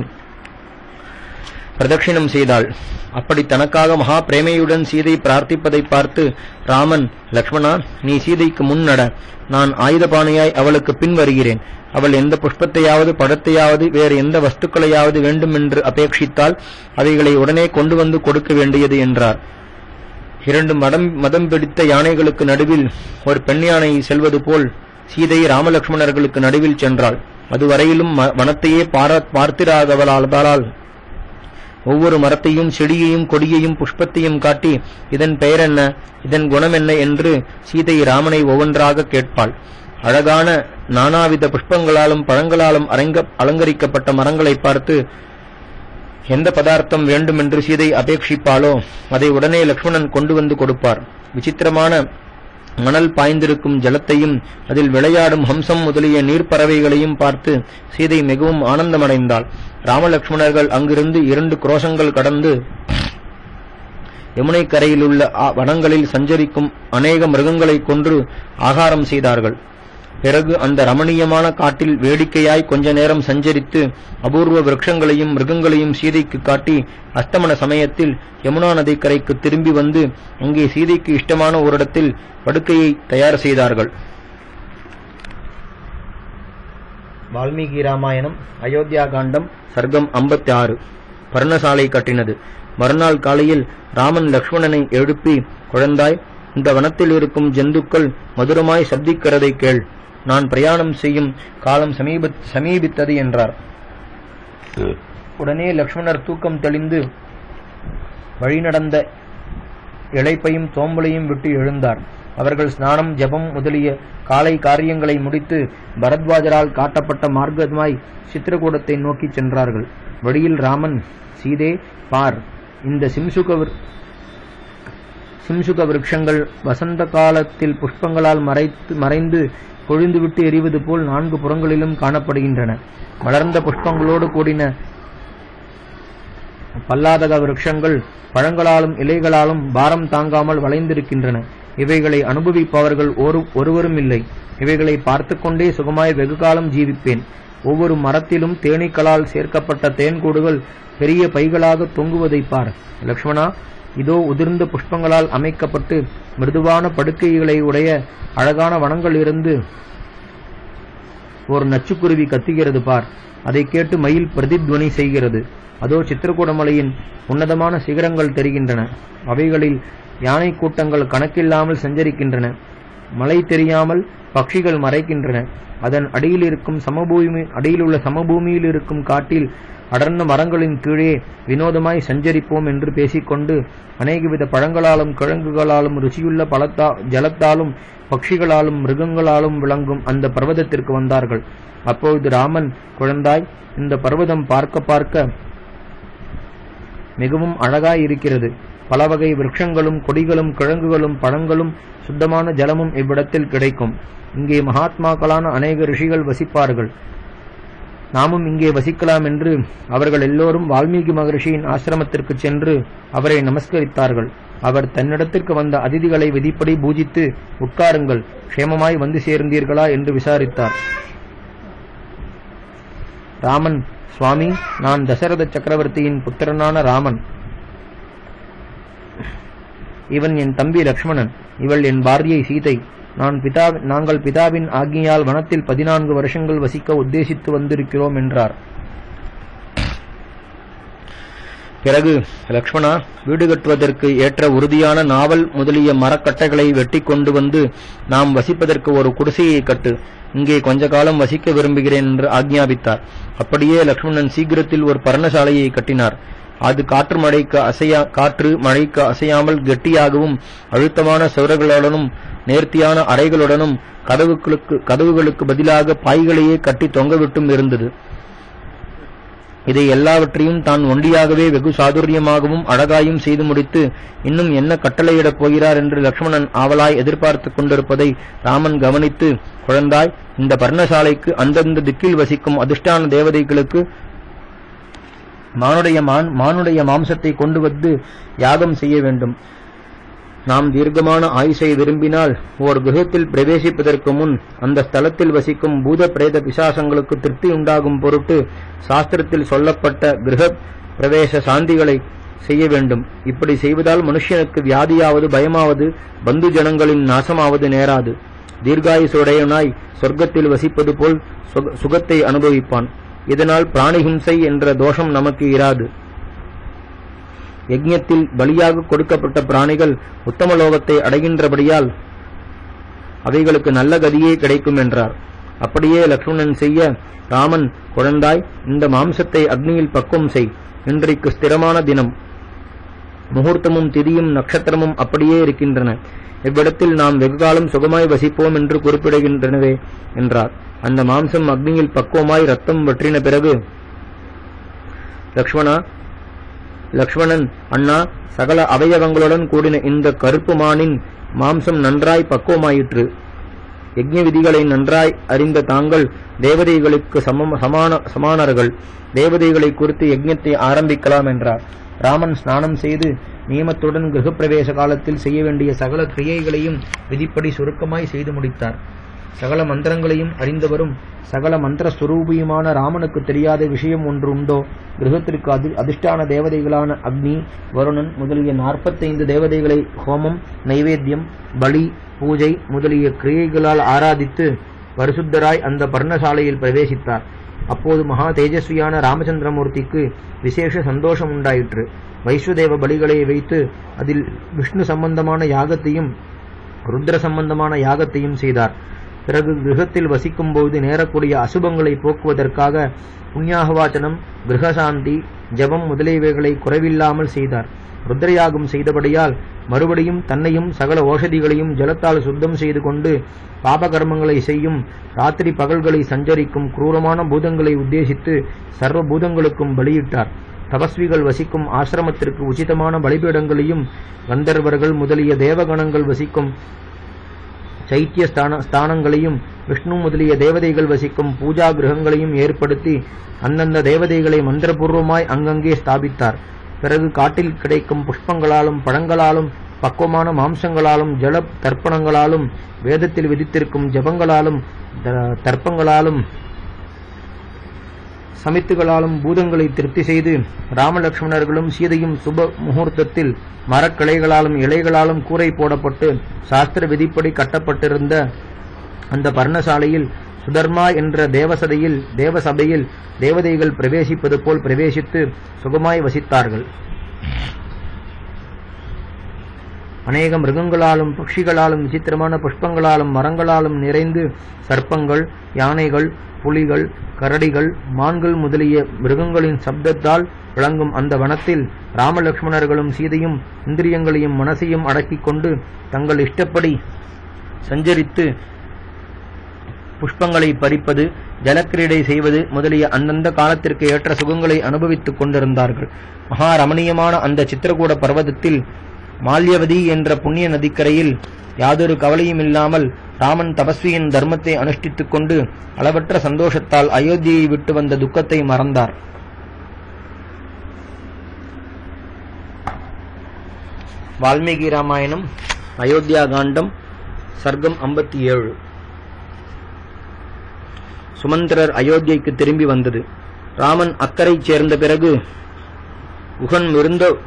பிரதட்சிணம் செய்தாள். அப்படி தனக்காக மகா பிரேமையுடன் சீதை பிரார்த்திப்பதை பார்த்து ராமன், லக்ஷ்மணா, நீ சீதைக்கு முன் நட. நான் ஆயுதபாணியாய் அவளுக்கு பின் வருகிறேன். அவள் எந்த புஷ்பத்தையாவது பழத்தையாவது வேறு எந்த வஸ்துக்களையாவது வேண்டுமென்று அபேட்சித்தால் அவைகளை உடனே கொண்டு வந்து கொடுக்க வேண்டியது என்றார். 2 மதம் பிடித்த யானைகளுக்கு நடுவில் ஒரு பெண் யானை செல்வது போல் சீதை ராமலக்ஷ்மணர்களுக்கு நடுவில் சென்றாள். அதுவரையிலும் வனத்தையே பார்த்திராதவளால் ஒவ்வொரு மரத்தையும் செடியையும் கொடியையும் புஷ்பத்தையும் காட்டி இதன் பெயர் என்ன, இதன் குணம் என்ன என்று சீதை ராமனை ஒவ்வொன்றாக கேட்பாள். அழகான நானாவித புஷ்பங்களாலும் பழங்களாலும் அலங்கரிக்கப்பட்ட மரங்களை பார்த்து எந்த பதார்த்தம் வேண்டுமென்று சீதை அபேட்சிப்பாளோ அதை உடனே லக்ஷ்மணன் கொண்டு வந்து கொடுப்பார். விசித்திரமான மணல் பாய்ந்திருக்கும் ஜலத்தையும் அதில் விளையாடும் ஹம்சம் முதலிய நீர்ப்பறவைகளையும் பார்த்து சீதை மிகவும் ஆனந்தமடைந்தாள். ராமலக்ஷ்மணர்கள் அங்கிருந்து 2 குரோசங்கள் கடந்து யமுனை கரையிலுள்ள வனங்களில் சஞ்சரிக்கும் அநேக மிருகங்களை கொன்று ஆகாரம் செய்தார்கள். பிறகு அந்த ரமணீயமான காட்டில் வேடிக்கையாய் கொஞ்ச நேரம் சஞ்சரித்து அபூர்வ விருட்சங்களையும் மிருகங்களையும் சீதைக்கு காட்டி அஸ்தமன சமயத்தில் யமுனா நதிக்கரைக்கு திரும்பி வந்து அங்கே சீதைக்கு இஷ்டமான ஒரு இடத்தில் படுக்கையை தயார் செய்தார்கள். வால்மீகி ராமாயணம் அயோத்தியா காண்டம் சர்க்கம் 56. பர்ணசாலை கட்டினது. மறுநாள் காலையில் ராமன் லக்ஷ்மணனை எழுப்பி, குழந்தாய், இந்த வனத்தில் இருக்கும் ஜந்துக்கள் மதுரமாய் சப்திக்கிறதை கேள். நான் பிரயாணம் செய்யும் காலம் சமீபித்தது என்றார். உடனே லக்ஷ்மணர் தூக்கம் தெளிந்து வழிநடந்த இளைப்பையும் சோம்பலையும் விட்டு எழுந்தார். அவர்கள் ஸ்நானம், ஜபம் முதலிய காலை காரியங்களை முடித்து பரத்வாஜரால் காட்டப்பட்ட மார்க்கமாய் சித்திரகூடத்தை நோக்கி சென்றார்கள். வழியில் ராமன், சீதே, பார், இந்த சிம்சுக விருட்சங்கள் வசந்த காலத்தில் புஷ்பங்களால் மறைந்து கொழுந்துவிட்டு எரிவது போல் 4 புறங்களிலும் காணப்படுகின்றன. மலர்ந்த புஷ்பங்களோடு கூடின பல்லாதக விருட்சங்கள் பழங்களாலும் இலைகளாலும் பாரம் தாங்காமல் வளைந்திருக்கின்றன. இவைகளை அனுபவிப்பவர்கள் ஒருவரும் இல்லை. இவைகளை பார்த்து கொண்டே சுகமாய் வெகுகாலம் ஜீவிப்பேன். ஒவ்வொரு மரத்திலும் தேனீக்களால் சேர்க்கப்பட்ட தேன்கூடுகள் பெரிய பைகளாக தொங்குவதை பார். லக்ஷ்மணா, இதோ உதிர்ந்த புஷ்பங்களால் அமைக்கப்பட்டு மிருதுவான படுக்கைகளை உடைய அழகான வனங்களிலிருந்து ஒரு நச்சுக்குருவி கத்துகிறது பார். அதை கேட்டு மயில் பிரதித்வனி செய்கிறது. அதோ சித்திரகூடமலையின் உன்னதமான சிகரங்கள் தெரிகின்றன. அவைகளில் யானை கூட்டங்கள் கணக்கில்லாமல் சஞ்சரிக்கின்றன. மலை தெரியாமல் பட்சிகள் மறைக்கின்றன. அதன் அடியிலுள்ள சமபூமியில் இருக்கும் காட்டில் அடர்ந்த மரங்களின் கீழே வினோதமாய் சஞ்சரிப்போம் என்று பேசிக்கொண்டு அநேகவித பழங்களாலும் கிழங்குகளாலும் ருசியுள்ள ஜலத்தாலும் பட்சிகளாலும் மிருகங்களாலும் விளங்கும் அந்த பர்வதத்திற்கு வந்தார்கள். அப்பொழுது ராமன், குழந்தாய், இந்த பர்வதம் பார்க்க மிகவும் அழகாய் இருக்கிறது. பல வகை விருட்சங்களும் கொடிகளும் கிழங்குகளும் பழங்களும் சுத்தமான ஜலமும் இவ்விடத்தில் கிடைக்கும். இங்கே மகாத்மாக்களான அநேக ரிஷிகள் வசிப்பார்கள். நாமும் இங்கே வசிக்கலாம் என்று அவர்கள் எல்லோரும் வால்மீகி மகரிஷியின் ஆசிரமத்திற்கு சென்று அவரை நமஸ்கரித்தார்கள். அவர் தன்னிடத்திற்கு வந்த அதிதிகளை விதிப்படி பூஜித்து, உட்காருங்கள், க்ஷேமமாய் வந்து சேர்ந்தீர்களா என்று விசாரித்தார். ராமன், சுவாமி, நான் தசரத சக்கரவர்த்தியின் புத்திரனான ராமன். இவன் என் தம்பி லக்ஷ்மணன். இவள் என் பாரியை சீதை. நாங்கள் பிதாவின் ஆக்ஞையால் வனத்தில் 14 வருஷங்கள் வசிக்க உத்தேசித்து வந்திருக்கிறோம் என்றார். பிறகு, லக்ஷ்மணா, வீடு கட்டுவதற்கு ஏற்ற உறுதியான நாவல் முதலிய மரக்கட்டைகளை வெட்டி கொண்டு வந்து நாம் வசிப்பதற்கு ஒரு குடிசையை கட்டு. இங்கே கொஞ்ச காலம் வசிக்க விரும்புகிறேன் என்று ஆக்ஞாபித்தார். அப்படியே லக்ஷ்மணன் சீக்கிரத்தில் ஒரு பர்ணசாலையை கட்டினார். அது காற்று மழைக்கு அசையாமல் கெட்டியாகவும் அழுத்தமான சுவர்களுடனும் நேர்த்தியான அறைகளுடனும் கதவுகளுக்கு பதிலாக பாய்களையே கட்டி தொங்கவிட்டும் இருந்தது. இதை எல்லாவற்றையும் தான் ஒண்டியாகவே வெகு சாதுரியமாகவும் அழகாயும் செய்து முடித்து இன்னும் என்ன கட்டளையிடப் போகிறார் என்று லக்ஷ்மணன் ஆவலாய் எதிர்பார்த்து கொண்டிருப்பதை ராமன் கவனித்து, குழந்தாய், இந்த பர்ணசாலைக்கு அந்தந்த திக்கில் வசிக்கும் அதிஷ்டான தேவதைகளுக்கு மானுடைய மாம்சத்தை கொண்டு வந்து யாகம் செய்ய வேண்டும். நாம் தீர்க்கமான ஆயுசை விரும்பினால் ஓர் கிரகத்தில் பிரவேசிப்பதற்கு முன் அந்த ஸ்தலத்தில் வசிக்கும் பூத பிரேத பிசாசங்களுக்கு திருப்தி உண்டாகும் பொருட்டு சாஸ்திரத்தில் சொல்லப்பட்ட கிரக பிரவேச சாந்திகளை செய்ய வேண்டும். இப்படி செய்வதால் மனுஷனுக்கு வியாதியாவது பயமாவது பந்து ஜனங்களின் நாசமாவது நேராது. தீர்காயுசுடையனாய் சொர்க்கத்தில் வசிப்பது போல் சுகத்தை அனுபவிப்பான். இதனால் பிராணிஹிம்சை என்ற தோஷம் நமக்கு இராது. யஜ்ஞத்தில் பலியாக கொடுக்கப்பட்ட பிராணிகள் உத்தமலோகத்தை அடைகின்றபடியால் அவைகளுக்கு நல்ல கதியே கிடைக்கும் என்றார். அப்படியே லக்ஷ்மணன் செய்ய ராமன், குழந்தாய், இந்த மாம்சத்தை அக்னியில் பக்குவம் செய். இன்றைக்கு ஸ்திரமான தினம், முகூர்த்தமும் திதியும் நட்சத்திரமும் அப்படியே இருக்கின்றன. இவ்விடத்தில் நாம் வெகுகாலம் சுகமாய் வசிப்போம் என்று குறிப்பிடுகின்றனவே என்றார். அந்த மாம்சம் அக்னியில் பக்குவமாய் ரத்தம் வற்றின பிறகு லக்ஷ்மணன், அண்ணா, சகல அவயவங்களுடன் கூடின இந்த கருப்பு மானின் மாம்சம் நன்றாய் பக்குவமாயிற்று. யஜ்ஞ விதிகளை நன்றாய் அறிந்த தாங்கள் தேவதைகளுக்கு சமானர்கள். தேவதைகளை குறித்து யஜ்ஞத்தை ஆரம்பிக்கலாம் என்றார். ராமன் ஸ்நானம் செய்து நியமத்துடன் கிரகப்பிரவேச காலத்தில் செய்ய வேண்டிய சகல கிரியைகளையும் விதிப்படி சுருக்கமாய் செய்து முடித்தார். சகல மந்திரங்களையும் அறிந்தவரும் சகல மந்திர ஸ்வரூபியுமான ராமனுக்கு தெரியாத விஷயம் ஒன்று உண்டோ? கிரகத்திற்கு அதிஷ்டான தேவதைகளான அக்னி, வருணன் முதலிய 45 தேவதைகளை ஹோமம், நைவேத்தியம், பலி, பூஜை முதலிய கிரியைகளால் ஆராதித்து பரிசுத்தராய் அந்த பர்ணசாலையில் பிரவேசித்தார். அப்போது மகா தேஜஸ்வியான ராமச்சந்திரமூர்த்திக்கு விசேஷ சந்தோஷம் உண்டாயிற்று. வைஸ்வதேவ பலிகளை வைத்து அதில் விஷ்ணு சம்பந்தமான யாகத்தையும் ருத்ர சம்பந்தமான யாகத்தையும் செய்தார். பிறகு கிரகத்தில் வசிக்கும் போது நேரக்கூடிய அசுபங்களை போக்குவதற்காக புண்ணியாகவாச்சனம், கிரகசாந்தி, ஜபம் முதலியவைகளை குறைவில்லாமல் செய்தார். ருத்ரயாகம் செய்தபடியால் மறுபடியும் தன்னையும் சகல ஓஷதிகளையும் ஜலத்தால் சுத்தம் செய்து கொண்டு பாபகர்மங்களை செய்யும், ராத்திரி பகல்களை சஞ்சரிக்கும் குரூரமான பூதங்களை உத்தேசித்து சர்வ பூதங்களுக்கும் பலியிட்டார். தபஸ்விகள் வசிக்கும் ஆசிரமத்திற்கு உச்சிதமான பலிபீடங்களையும் கந்தர்வர்கள் முதலிய தேவகணங்கள் வசிக்கும் சைத்திய ஸ்தானங்களையும் விஷ்ணு முதலிய தேவதைகள் வசிக்கும் பூஜா கிரகங்களையும் ஏற்படுத்தி அந்தந்த தேவதைகளை மந்திரபூர்வமாய் அங்கங்கே ஸ்தாபித்தார். பிறகு காட்டில் கிடைக்கும் புஷ்பங்களாலும் பழங்களாலும் பக்குவமான மாம்சங்களாலும் ஜல தர்ப்பணங்களாலும் வேதத்தில் விதித்திருக்கும் ஜபங்களாலும் தர்ப்பங்களாலும் சமித்துகளாலும் பூதங்களை திருப்தி செய்து ராமலட்சுமணர்களும் சீதையும் சுப முகூர்த்தத்தில் மரக்கிளைகளாலும் இலைகளாலும் கூரை போடப்பட்டு சாஸ்திர விதிப்படி கட்டப்பட்டிருந்த அந்த பர்ணசாலையில் சுதர்மா என்ற தேவசபையில் தேவதைகள் பிரவேசிப்பது போல் பிரவேசித்து சுகமாய் வசித்தார்கள். அநேக மிருகங்களாலும் பட்சிகளாலும் விசித்திரமான புஷ்பங்களாலும் மரங்களாலும் நிறைந்து சர்ப்பங்கள், யானைகள், புலிகள், கரடிகள், மான்கள் முதலிய மிருகங்களின் சப்தத்தால் விளங்கும் அந்த வனத்தில் ராமலட்சுமணர்களும் சீதையும் இந்திரியங்களையும் மனசையும் அடக்கிக் கொண்டு தங்கள் இஷ்டப்படி சஞ்சரித்து புஷ்பங்களை பறிப்பது, ஜலக்கிரீடை செய்வது முதலிய அந்தந்த காலத்திற்கு ஏற்ற சுகங்களை அனுபவித்துக் கொண்டிருந்தார்கள். மகா ரமணீயமான அந்த சித்திரகூட பர்வதத்தில் மால்யவதி என்ற புண்ணிய நதிக்கரையில் யாதொரு கவலையும் இல்லாமல் ராமன் தபஸ்வியின் தர்மத்தை அனுஷ்டித்துக் கொண்டு அளவற்ற சந்தோஷத்தால் அயோத்தியை விட்டு வந்த துக்கத்தை மறந்தார். வால்மீகி ராமாயணம், அயோத்தியா காண்டம், சர்க்கம் 57. சுமந்திரர் அயோத்தியைக்கு திரும்பி வந்தது. ராமன் அக்கறை சேர்ந்த பிறகு குகன்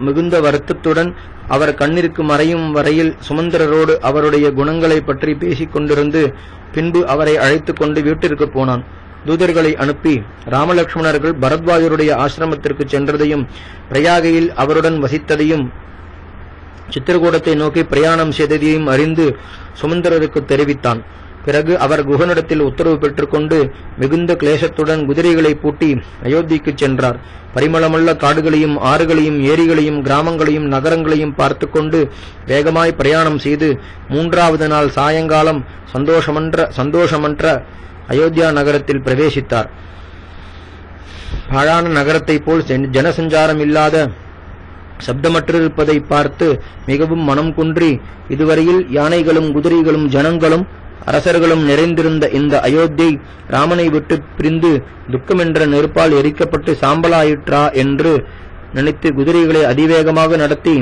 மிகுந்த வருத்தத்துடன் அவர் கண்ணிற்கு மறையும் வரையில் சுமந்திரரோடு அவருடைய குணங்களை பற்றி பேசிக் கொண்டிருந்து பின்பு அவரை அழைத்துக் கொண்டு வீட்டிற்கு போனான். தூதர்களை அனுப்பி ராமலட்சுமணர்கள் பரத்வாஜருடைய ஆசிரமத்திற்கு சென்றதையும் பிரயாகையில் அவருடன் வசித்ததையும் சித்திரகூடத்தை நோக்கி பிரயாணம் செய்ததையும் அறிந்து சுமந்திரருக்கு தெரிவித்தான். பிறகு அவர் குகனிடத்தில் உத்தரவு பெற்றுக்கொண்டு மிகுந்த கிளேசத்துடன் குதிரைகளை பூட்டி அயோத்திக்கு சென்றார். பரிமளமுள்ள காடுகளையும் ஆறுகளையும் ஏரிகளையும் கிராமங்களையும் நகரங்களையும் பார்த்து கொண்டு வேகமாய் பிரயாணம் செய்து 3வது நாள் சாயங்காலம் சந்தோஷமன்ற அயோத்தியா நகரத்தில் பிரவேசித்தார். பாழான நகரத்தைப் போல் ஜனசஞ்சாரம் இல்லாத சப்தமற்றிருப்பதை பார்த்து மிகவும் மனம் குன்றி, இதுவரையில் யானைகளும் குதிரைகளும் ஜனங்களும் அரசர்களும் நிறைந்திருந்த இந்த அயோத்தியை ராமனை விட்டு பிரிந்து துக்கமென்ற நெருப்பால் எரிக்கப்பட்டு சாம்பலாயிற்றா என்று நினைத்து குதிரைகளை அதிவேகமாக நடத்தி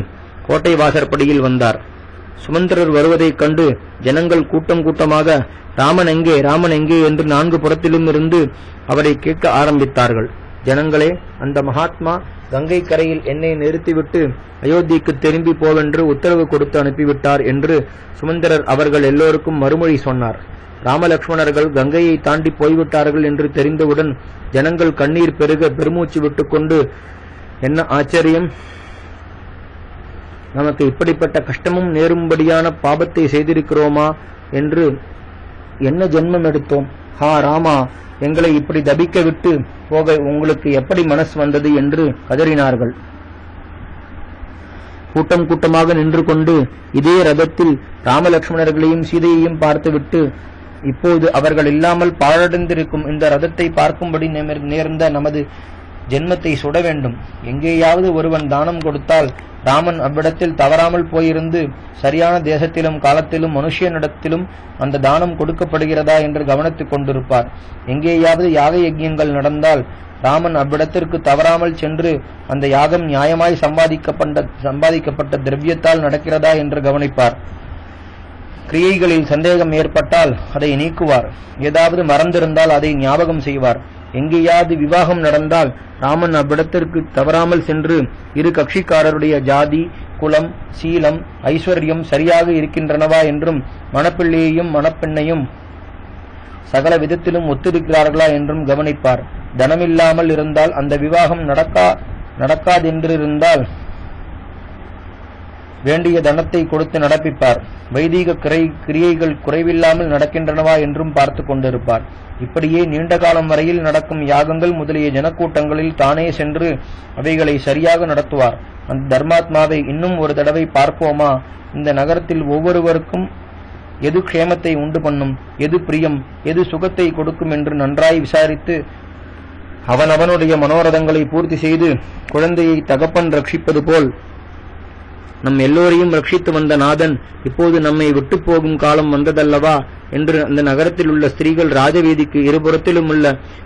கோட்டை வாசற்படியில் வந்தார். சுமந்திரர் வருவதைக் கண்டு ஜனங்கள் கூட்டம் கூட்டமாக ராமன் எங்கே, ராமன் எங்கே என்று 4 புறத்திலும் இருந்து அவரை கேட்க ஆரம்பித்தார்கள். ஜனங்களே, அந்த மகாத்மா கங்கை கரையில் என்னை நிறுத்திவிட்டு அயோத்திக்கு திரும்பி போவென்று உத்தரவு கொடுத்து அனுப்பிவிட்டார் என்று சுமந்திரர் அவர்கள் எல்லோருக்கும் மறுமொழி சொன்னார். ராமலக்ஷ்மணர்கள் கங்கையை தாண்டி போய்விட்டார்கள் என்று தெரிந்தவுடன் ஜனங்கள் கண்ணீர் பெருக பெருமூச்சு விட்டுக்கொண்டு, என்ன ஆச்சரியம், நமக்கு இப்படிப்பட்ட கஷ்டமும் நேரும்படியான பாபத்தை செய்திருக்கிறோமா என்று என்ன ஜென்மம் எடுத்தோம்? ஹா ராமா, எங்களை இப்படி தபிக்க விட்டு போக உங்களுக்கு எப்படி மனசு வந்தது என்று கதறினார்கள். கூட்டம் கூட்டமாக நின்று கொண்டு இதே ரதத்தில் ராமலக்ஷ்மணர்களையும் சீதையையும் பார்த்துவிட்டு, இப்போது அவர்கள் இல்லாமல் பாழடைந்திருக்கும் இந்த ரதத்தை பார்க்கும்படி நேர்ந்த நமது ஜென்மத்தை சுட வேண்டும். எங்கேயாவது ஒருவன் தானம் கொடுத்தால் ராமன் அவ்விடத்தில் தவறாமல் போயிருந்து சரியான தேசத்திலும் காலத்திலும் மனுஷனிடத்திலும் அந்த தானம் கொடுக்கப்படுகிறதா என்று கவனித்துக் கொண்டிருப்பார். எங்கேயாவது யாக யஜ்யங்கள் நடந்தால் ராமன் அவ்விடத்திற்கு தவறாமல் சென்று அந்த யாகம் நியாயமாய் சம்பாதிக்கப்பட்ட திரவியத்தால் நடக்கிறதா என்று கவனிப்பார். கிரியைகளில் சந்தேகம் ஏற்பட்டால் அதை நீக்குவார். ஏதாவது மறந்திருந்தால் அதை ஞாபகம் செய்வார். எங்கேயாவது விவாகம் நடந்தால் ராமன் அவ்விடத்திற்கு தவறாமல் சென்று இரு கட்சிக்காரருடைய ஜாதி, குலம், சீலம், ஐஸ்வர்யம் சரியாக இருக்கின்றனவா என்றும் மணப்பிள்ளையையும் மணப்பெண்ணையும் சகல விதத்திலும் ஒத்திருக்கிறார்களா என்றும் கவனிப்பார். தனமில்லாமல் இருந்தால் அந்த விவாகம் நடக்காதென்றிருந்தால் வேண்டிய தனத்தை கொடுத்து நடப்பிப்பார். வைதிக கிரியைகள் குறைவில்லாமல் நடக்கின்றனவா என்றும் பார்த்து கொண்டிருப்பார். இப்படியே நீண்ட காலம் வரையில் நடக்கும் யாகங்கள் முதலிய ஜனக்கூட்டங்களில் தானே சென்று அவைகளை சரியாக நடத்துவார். அந்த தர்மாத்மாவை இன்னும் ஒரு தடவை பார்ப்போமா? இந்த நகரத்தில் ஒவ்வொருவருக்கும் எது க்ஷேமத்தை உண்டு பண்ணும், எது பிரியம், எது சுகத்தை கொடுக்கும் என்று நன்றாய் விசாரித்து அவனவனுடைய மனோரதங்களை பூர்த்தி செய்து குழந்தையை தகப்பன் ரட்சிப்பது போல் நம் எல்லோரையும் ரட்சித்து வந்த நாதன் இப்போது நம்மை விட்டு போகும் காலம் வந்ததல்லவா என்று அந்த நகரத்தில் உள்ள ஸ்திரீகள் ராஜவீதிக்கு இருபுறத்திலும் உள்ள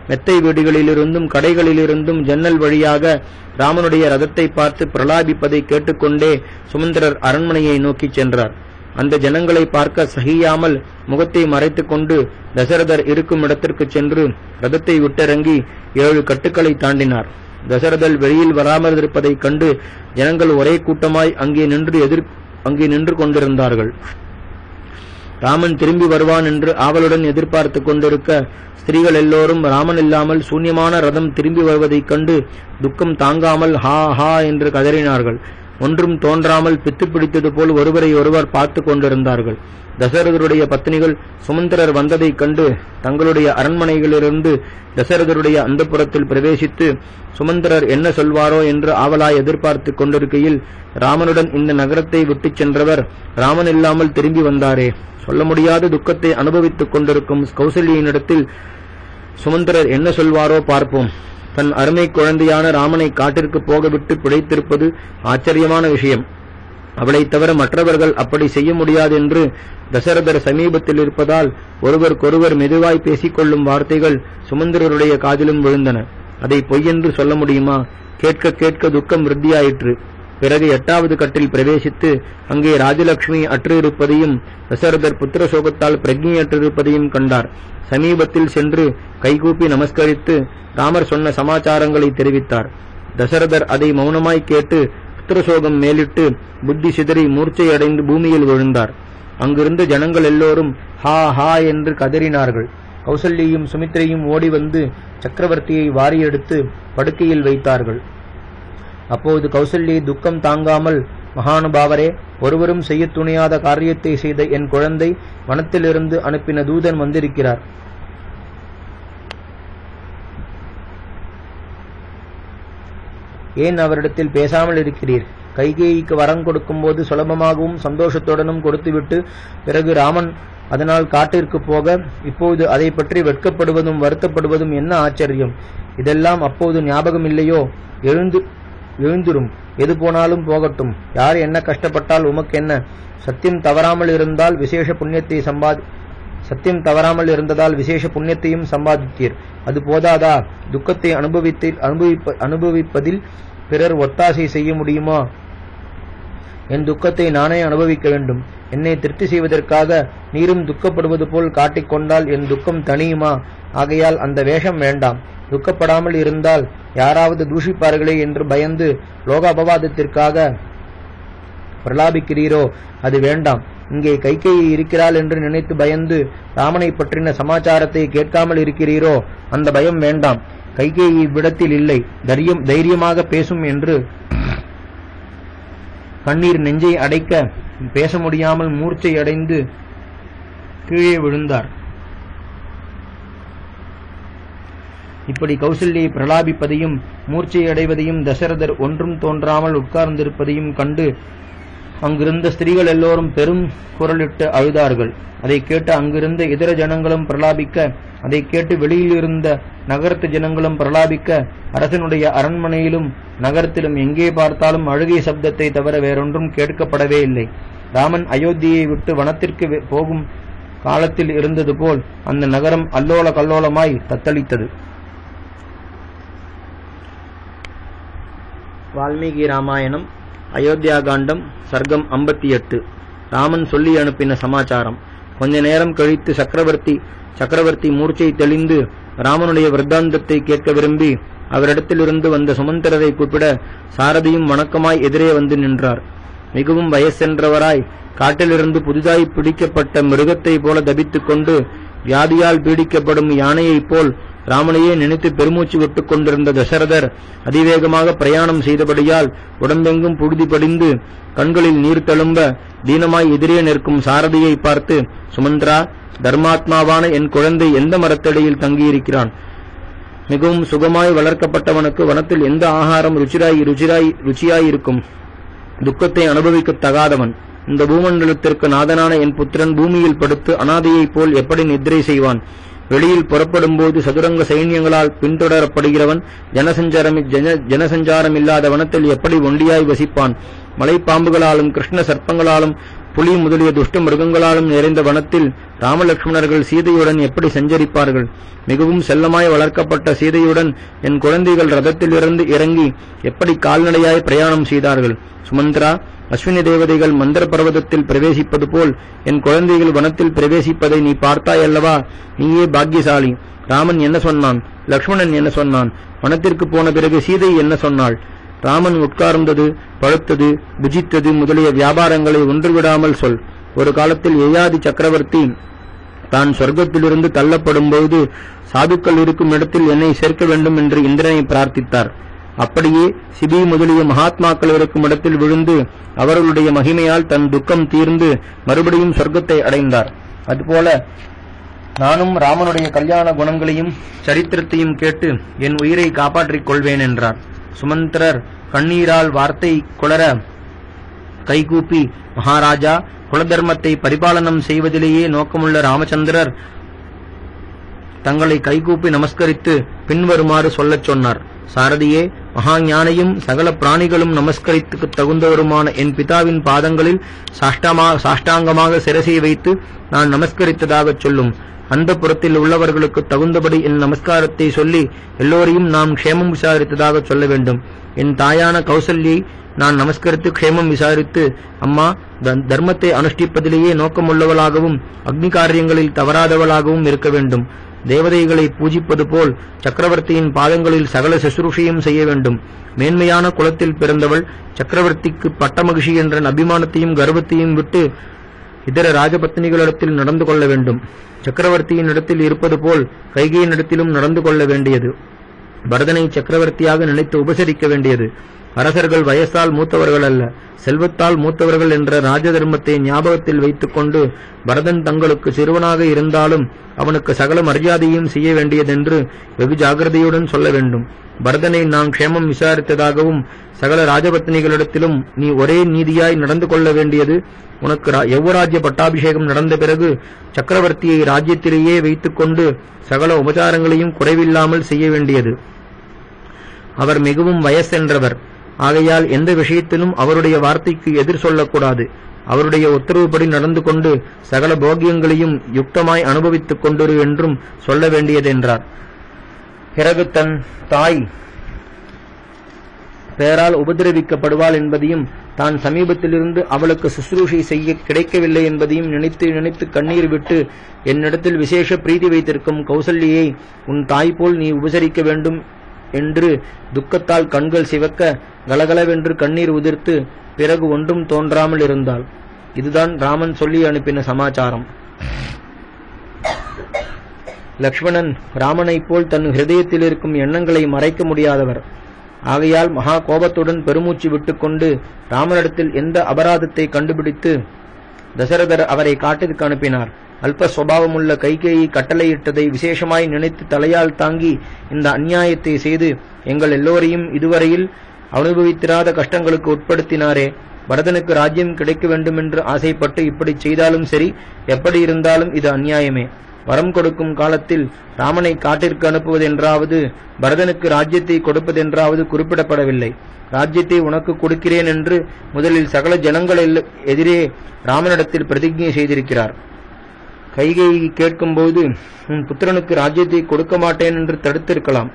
மெத்தை வீடுகளிலிருந்தும் கடைகளிலிருந்தும் ஜன்னல் வழியாக ராமனுடைய ரதத்தை பார்த்து பிரலாபிப்பதை கேட்டுக்கொண்டே சுமந்திரர் அரண்மனையை நோக்கி சென்றார். அந்த ஜனங்களை பார்க்க சகியாமல் முகத்தை மறைத்துக் கொண்டு தசரதர் இருக்கும் இடத்திற்கு சென்று ரதத்தை விட்டிறங்கி 7 கட்டுக்களை தாண்டினார். தசரதர் வெளியில் வராமல் இருப்பதைக் கண்டு ஜனங்கள் ஒரே கூட்டமாய் அங்கே நின்று கொண்டிருந்தார்கள். ராமன் திரும்பி வருவான் என்று ஆவலுடன் எதிர்பார்த்து கொண்டிருக்க ஸ்திரீகள் எல்லோரும் ராமன் இல்லாமல் சூன்யமான ரதம் திரும்பி வருவதைக் கண்டு துக்கம் தாங்காமல் ஹா ஹா என்று கதறினார்கள். ஒன்றும் தோன்றாமல் பித்து பிடித்தது போல் ஒருவரை ஒருவர் பார்த்து கொண்டிருந்தார்கள். தசரதருடைய பத்னிகள் சுமந்திரர் வந்ததைக் கண்டு தங்களுடைய அரண்மனைகளிலிருந்து தசரதருடைய அந்தப்புறத்தில் பிரவேசித்து சுமந்திரர் என்ன சொல்வாரோ என்று ஆவலாய் எதிர்பார்த்து கொண்டிருக்கையில் ராமனுடன் இந்த நகரத்தை விட்டுச் சென்றவர் ராமன் இல்லாமல் திரும்பி வந்தாரே, சொல்ல முடியாத துக்கத்தை அனுபவித்துக் கொண்டிருக்கும் கௌசல்யினிடத்தில் சுமந்திரர் என்ன சொல்வாரோ பார்ப்போம். தன் அருமை குழந்தையான ராமனை காட்டிற்கு போகவிட்டு பிழைத்திருப்பது ஆச்சரியமான விஷயம். அவளைத் தவிர மற்றவர்கள் அப்படி செய்ய முடியாது என்று தசரதர் சமீபத்தில் இருப்பதால் ஒருவருக்கொருவர் மெதுவாய் பேசிக்கொள்ளும் வார்த்தைகள் சுமந்திரருடைய காதிலும் விழுந்தன. அதை பொய்யென்று சொல்ல முடியுமா? கேட்க கேட்க துக்கம் விருத்தியாயிற்று. பிறகு 8வது கட்டில் பிரவேசித்து அங்கே ராஜலட்சுமி அற்று இருப்பதையும் தசரதர் புத்திர சோகத்தால் பிரக்ஞையற்றிருப்பதையும் கண்டார். சமீபத்தில் சென்று கைகூப்பி நமஸ்கரித்து ராமர் சொன்ன சமாச்சாரங்களை தெரிவித்தார். தசரதர் அதை மௌனமாய் கேட்டு புத்திரசோகம் மேலிட்டு புத்தி சிதறி மூர்ச்சை அடைந்து பூமியில் விழுந்தார். அங்கிருந்த ஜனங்கள் எல்லோரும் ஹா ஹா என்று கதறினார்கள். கௌசல்யையும் சுமித்ரையும் ஓடி வந்து சக்கரவர்த்தியை வாரியெடுத்து படுக்கையில் வைத்தார்கள். அப்போது கௌசல்யை துக்கம் தாங்காமல், மகானுபாவரே, ஒருவரும் செய்ய துணியாத காரியத்தை செய்த என் குழந்தை வனத்திலிருந்து அனுப்பின தூதன் வந்திருக்கிறார். ஏன் அவரிடத்தில் பேசாமல் இருக்கிறீர்? கைகேயிக்கு வரம் கொடுக்கும் போது சுலபமாகவும் சந்தோஷத்துடனும் கொடுத்துவிட்டு பிறகு ராமன் அதனால் காட்டிற்கு போக இப்போது அதை பற்றி வெட்கப்படுவதும் வருத்தப்படுவதும் என்ன ஆச்சரியம்? இதெல்லாம் அப்போது ஞாபகம் இல்லையோ? எழுந்துரும், எது போனாலும் போகட்டும். யார் என்ன கஷ்டப்பட்டால் உமக்கு என்ன? சத்தியம் தவறாமல் இருந்ததால் விசேஷ புண்ணியத்தையும் சம்பாதித்தீர். அது போதாதா? துக்கத்தை அனுபவிப்பதில் பிறர் ஒத்தாசை செய்ய முடியுமா? என் துக்கத்தை நானே அனுபவிக்க வேண்டும். என்னை திருப்தி செய்வதற்காக நீரும் துக்கப்படுவது போல் காட்டிக்கொண்டால் என் துக்கம் தணியுமா? ஆகையால் அந்த வேஷம் வேண்டாம். துக்கப்படாமல் இருந்தால் யாராவது தூஷிப்பார்களே என்று பயந்து லோக அபவாதத்திற்காக பிரலாபிக்கிறீரோ? அது வேண்டாம். இங்கே கைகேயி இருக்கிறாள் என்று நினைத்து பயந்து ராமனை பற்றின சமாச்சாரத்தை கேட்காமல் இருக்கிறீரோ? அந்த பயம் வேண்டாம். கைகேயி இவ்விடத்தில் இல்லை. தைரியமாக பேசும் என்று கண்ணீர் நெஞ்சை அடைக்க பேச முடியாமல் மூர்ச்சை அடைந்து கீழே விழுந்தார். இப்படி கௌசல்யை பிரலாபிப்பதையும் மூர்ச்சை அடைவதையும் தசரதர் ஒன்றும் தோன்றாமல் உட்கார்ந்திருப்பதையும் கண்டு அங்கிருந்த ஸ்திரீகள் எல்லோரும் பெரும் குரலிட்டு அழுதார்கள். அதை கேட்டு அங்கிருந்த இதர ஜனங்களும் பிரலாபிக்க, அதை கேட்டு வெளியிலிருந்த நகரத்து ஜனங்களும் பிரலாபிக்க, அரசனுடைய அரண்மனையிலும் நகரத்திலும் எங்கே பார்த்தாலும் அழுகை சப்தத்தை தவிர வேறொன்றும் கேட்கப்படவே இல்லை. ராமன் அயோத்தியை விட்டு வனத்திற்கு போகும் காலத்தில் இருந்தது போல் அந்த நகரம் அல்லோல கல்லோலமாய் தத்தளித்தது. வால்மீகி ராமாயணம் அயோத்தியா காண்டம் சர்க்கம் 58. ராமன் சொல்லி அனுப்பின சமாச்சாரம். கொஞ்ச நேரம் கழித்து சக்கரவர்த்தி மூர்ச்சை தெளிந்து ராமனுடைய விருத்தாந்தத்தை கேட்க விரும்பி அவரிடத்திலிருந்து வந்த சுமந்திரரை கூப்பிட சாரதியும் வணக்கமாய் எதிரே வந்து நின்றார். மிகவும் வயசென்றவராய் காட்டிலிருந்து புதிதாய் பிடிக்கப்பட்ட மிருகத்தை போல தபித்துக் கொண்டு வியாதியால் பீடிக்கப்படும் யானையைப் போல் ராமனையே நினைத்து பெருமூச்சு விட்டுக் கொண்டிருந்த தசரதர் அதிவேகமாக பிரயாணம் செய்தபடியால் உடம்பெங்கும் புழுதி படிந்து கண்களில் நீர் தழும்ப தீனமாய் எதிரே நிற்கும் சாரதியை பார்த்து, சுமந்திரா, தர்மாத்மாவான என் குழந்தை எந்த மரத்தடியில் தங்கியிருக்கிறான்? மிகவும் சுகமாய் வளர்க்கப்பட்டவனுக்கு வனத்தில் எந்த ஆகாரம் ருச்சியாயிருக்கும்? துக்கத்தை அனுபவிக்கத் தகாதவன். இந்த பூமண்டலத்திற்கு நாதனான என் புத்திரன் பூமியில் படுத்து அனாதையைப் போல் எப்படி நித்திரை செய்வான்? வெளியில் புறப்படும் போது சதுரங்க சைன்யங்களால் பின்தொடரப்படுகிறவன் ஜனசஞ்சாரம் இல்லாத வனத்தில் எப்படி ஒண்டியாய் வசிப்பான்? மலைப்பாம்புகளாலும் கிருஷ்ண சர்ப்பங்களாலும் புலி முதலிய துஷ்ட மிருகங்களாலும் நிறைந்த வனத்தில் ராமலட்சுமணர்கள் சீதையுடன் எப்படி சஞ்சரிப்பார்கள்? மிகவும் செல்லமாய் வளர்க்கப்பட்ட சீதையுடன் என் குழந்தைகள் ரதத்திலிருந்து இறங்கி எப்படி கால்நடையாய் பிரயாணம் செய்தார்கள்? சுமந்திரா, அஸ்வினி தேவதைகள் மந்திர பர்வதத்தில் பிரவேசிப்பது போல் என் குழந்தைகள் வனத்தில் பிரவேசிப்பதை நீ பார்த்தாய் அல்லவா? நீயே பாக்கியசாலி. ராமன் என்ன சொன்னான்? லக்ஷ்மணன் என்ன சொன்னான்? வனத்திற்கு போன பிறகு சீதை என்ன சொன்னாள்? ராமன் உட்கார்ந்தது, பழுத்தது, புஜித்தது முதலிய வியாபாரங்களை ஒன்றுவிடாமல் சொல். ஒரு காலத்தில் யயாதி சக்கரவர்த்தி தான் சொர்க்கத்திலிருந்து தள்ளப்படும் போது சாதுக்கள் இருக்கும் இடத்தில் என்னை சேர்க்க வேண்டும் என்று இந்திரனை பிரார்த்தித்தார். அப்படியே சிபி முதலிய மகாத்மாக்கள் இருக்கும் இடத்தில் விழுந்து அவர்களுடைய மகிமையால் தன் துக்கம் தீர்ந்து மறுபடியும் சொர்க்கத்தை அடைந்தார். அதுபோல நானும் ராமனுடைய கல்யாண குணங்களையும் சரித்திரத்தையும் கேட்டு என் உயிரை காப்பாற்றிக் கொள்வேன் என்றார். சுமந்திரர் கண்ணீரால் வார்த்தை குளர கைகூப்பி, மகாராஜா, குலதர்மத்தை பரிபாலனம் செய்வதிலேயே நோக்கமுள்ள ராமச்சந்திரர் தங்களை கைகூப்பி நமஸ்கரித்து பின்வருமாறு சொல்லச் சொன்னார். சாரதியே, மகா ஞானியும் சகல பிராணிகளும் நமஸ்கரித்துக்கு தகுந்தவருமான என் பிதாவின் பாதங்களில் சாஷ்டாங்கமாக சிரசை வைத்து நான் நமஸ்கரித்ததாகச் சொல்லும். அந்த புறத்தில் உள்ளவர்களுக்கு தகுந்தபடி என் நமஸ்காரத்தை சொல்லி எல்லோரையும் நாம் க்ஷேமம் விசாரித்ததாக சொல்ல வேண்டும். என் தாயான கௌசல்யை நான் நமஸ்கரித்து க்ஷேமம் விசாரித்து, அம்மா, தர்மத்தை அனுஷ்டிப்பதிலேயே நோக்கமுள்ளவளாகவும் அக்னி காரியங்களில் தவறாதவளாகவும் இருக்க வேண்டும். தேவதைகளை பூஜிப்பது போல் சக்கரவர்த்தியின் பாதங்களில் சகல சுசுரூஷையும் செய்ய வேண்டும். மேன்மையான குலத்தில் பிறந்தவள் சக்கரவர்த்திக்கு பட்டமகிழ்ச்சி என்ற அபிமானத்தையும் கர்வத்தையும் விட்டு இதர ராஜபத்னிகளிடத்தில் நடந்து கொள்ள வேண்டும். சக்கரவர்த்தியின் இடத்தில் இருப்பது போல் கைகையின் இடத்திலும் நடந்து கொள்ள வேண்டியது. பரதனை சக்கரவர்த்தியாக நினைத்து உபசரிக்க வேண்டியது. அரசர்கள் வயசால் மூத்தவர்கள் அல்ல, செல்வத்தால் மூத்தவர்கள் என்ற ராஜ தர்மத்தை ஞாபகத்தில் வைத்துக் கொண்டு பரதன் தங்களுக்கு சிறுவனாக இருந்தாலும் அவனுக்கு சகல மரியாதையும் செய்ய வேண்டியதென்று வெகு ஜாகிரதையுடன் சொல்ல வேண்டும். பரதனை நான் க்ஷேமம் விசாரித்ததாகவும் சகல ராஜபத்னிகளிடத்திலும் நீ ஒரே நீதியாய் நடந்து கொள்ள வேண்டியது. உனக்கு யௌவராஜ்ய பட்டாபிஷேகம் நடந்த பிறகு சக்கரவர்த்தியை ராஜ்யத்திலேயே வைத்துக் கொண்டு சகல உபச்சாரங்களையும் குறைவில்லாமல் செய்ய வேண்டியது. அவர் மிகவும் வயசென்றவர். ஆகையால் எந்த விஷயத்திலும் அவருடைய வார்த்தைக்கு எதிர் சொல்லக்கூடாது. அவருடைய உத்தரவுப்படி நடந்து கொண்டு சகல போகியங்களையும் யுக்தமாய் அனுபவித்துக் கொண்டிரு என்றும் சொல்ல வேண்டியதென்றார். பிறகு தன் தாய் பெயரால் உபதிரவிக்கப்படுவாள் என்பதையும் தான் சமீபத்திலிருந்து அவளுக்கு சுசுரூஷை செய்ய கிடைக்கவில்லை என்பதையும் நினைத்து நினைத்து கண்ணீர் விட்டு, என்னிடத்தில் விசேஷ பிரீதி வைத்திருக்கும் கௌசல்யை உன் தாய் போல் நீ உபசரிக்க வேண்டும் என்று துக்கத்தால் கண்கள் சிவக்க கலகலவென்று கண்ணீர் உதிர்த்து பிறகு ஒன்றும் தோன்றாமல் இருந்தாள். இதுதான் ராமன் சொல்லி அனுப்பின சமாச்சாரம். லக்ஷ்மணன் ராமனைப் போல் தன் ஹிருதயத்தில் இருக்கும் எண்ணங்களை மறைக்க முடியாதவர். ஆகையால் மகா கோபத்துடன் பெருமூச்சு விட்டுக்கொண்டு ராமனிடத்தில் எந்த அபராதத்தை கண்டுபிடித்து தசரதர் அவரை காட்டிற்கு அனுப்பினார். அல்ப சுபாவமுள்ள கைகேயி கட்டளையிட்டதை விசேஷமாய் நினைத்து தலையால் தாங்கி இந்த அந்நியாயத்தை செய்து எங்கள் எல்லோரையும் இதுவரையில் அனுபவித்திராத கஷ்டங்களுக்கு உட்படுத்தினாரே. பரதனுக்கு ராஜ்யம் கிடைக்க வேண்டுமென்று ஆசைப்பட்டு இப்படி செய்தாலும் சரி, எப்படி இருந்தாலும் இது அந்நியாயமே. வரம் கொடுக்கும் காலத்தில் ராமனை காட்டிற்கு அனுப்புவதென்றாவது பரதனுக்கு ராஜ்யத்தை கொடுப்பதென்றாவது குறிப்பிடப்படவில்லை. ராஜ்யத்தை உனக்கு கொடுக்கிறேன் என்று முதலில் சகல ஜனங்கள் எதிரே ராமனிடத்தில் பிரதிஜை செய்திருக்கிறார். கைகேயி கேட்கும்போது உன் புத்திரனுக்கு ராஜ்யத்தை கொடுக்க மாட்டேன் என்று தடுத்திருக்கலாம்.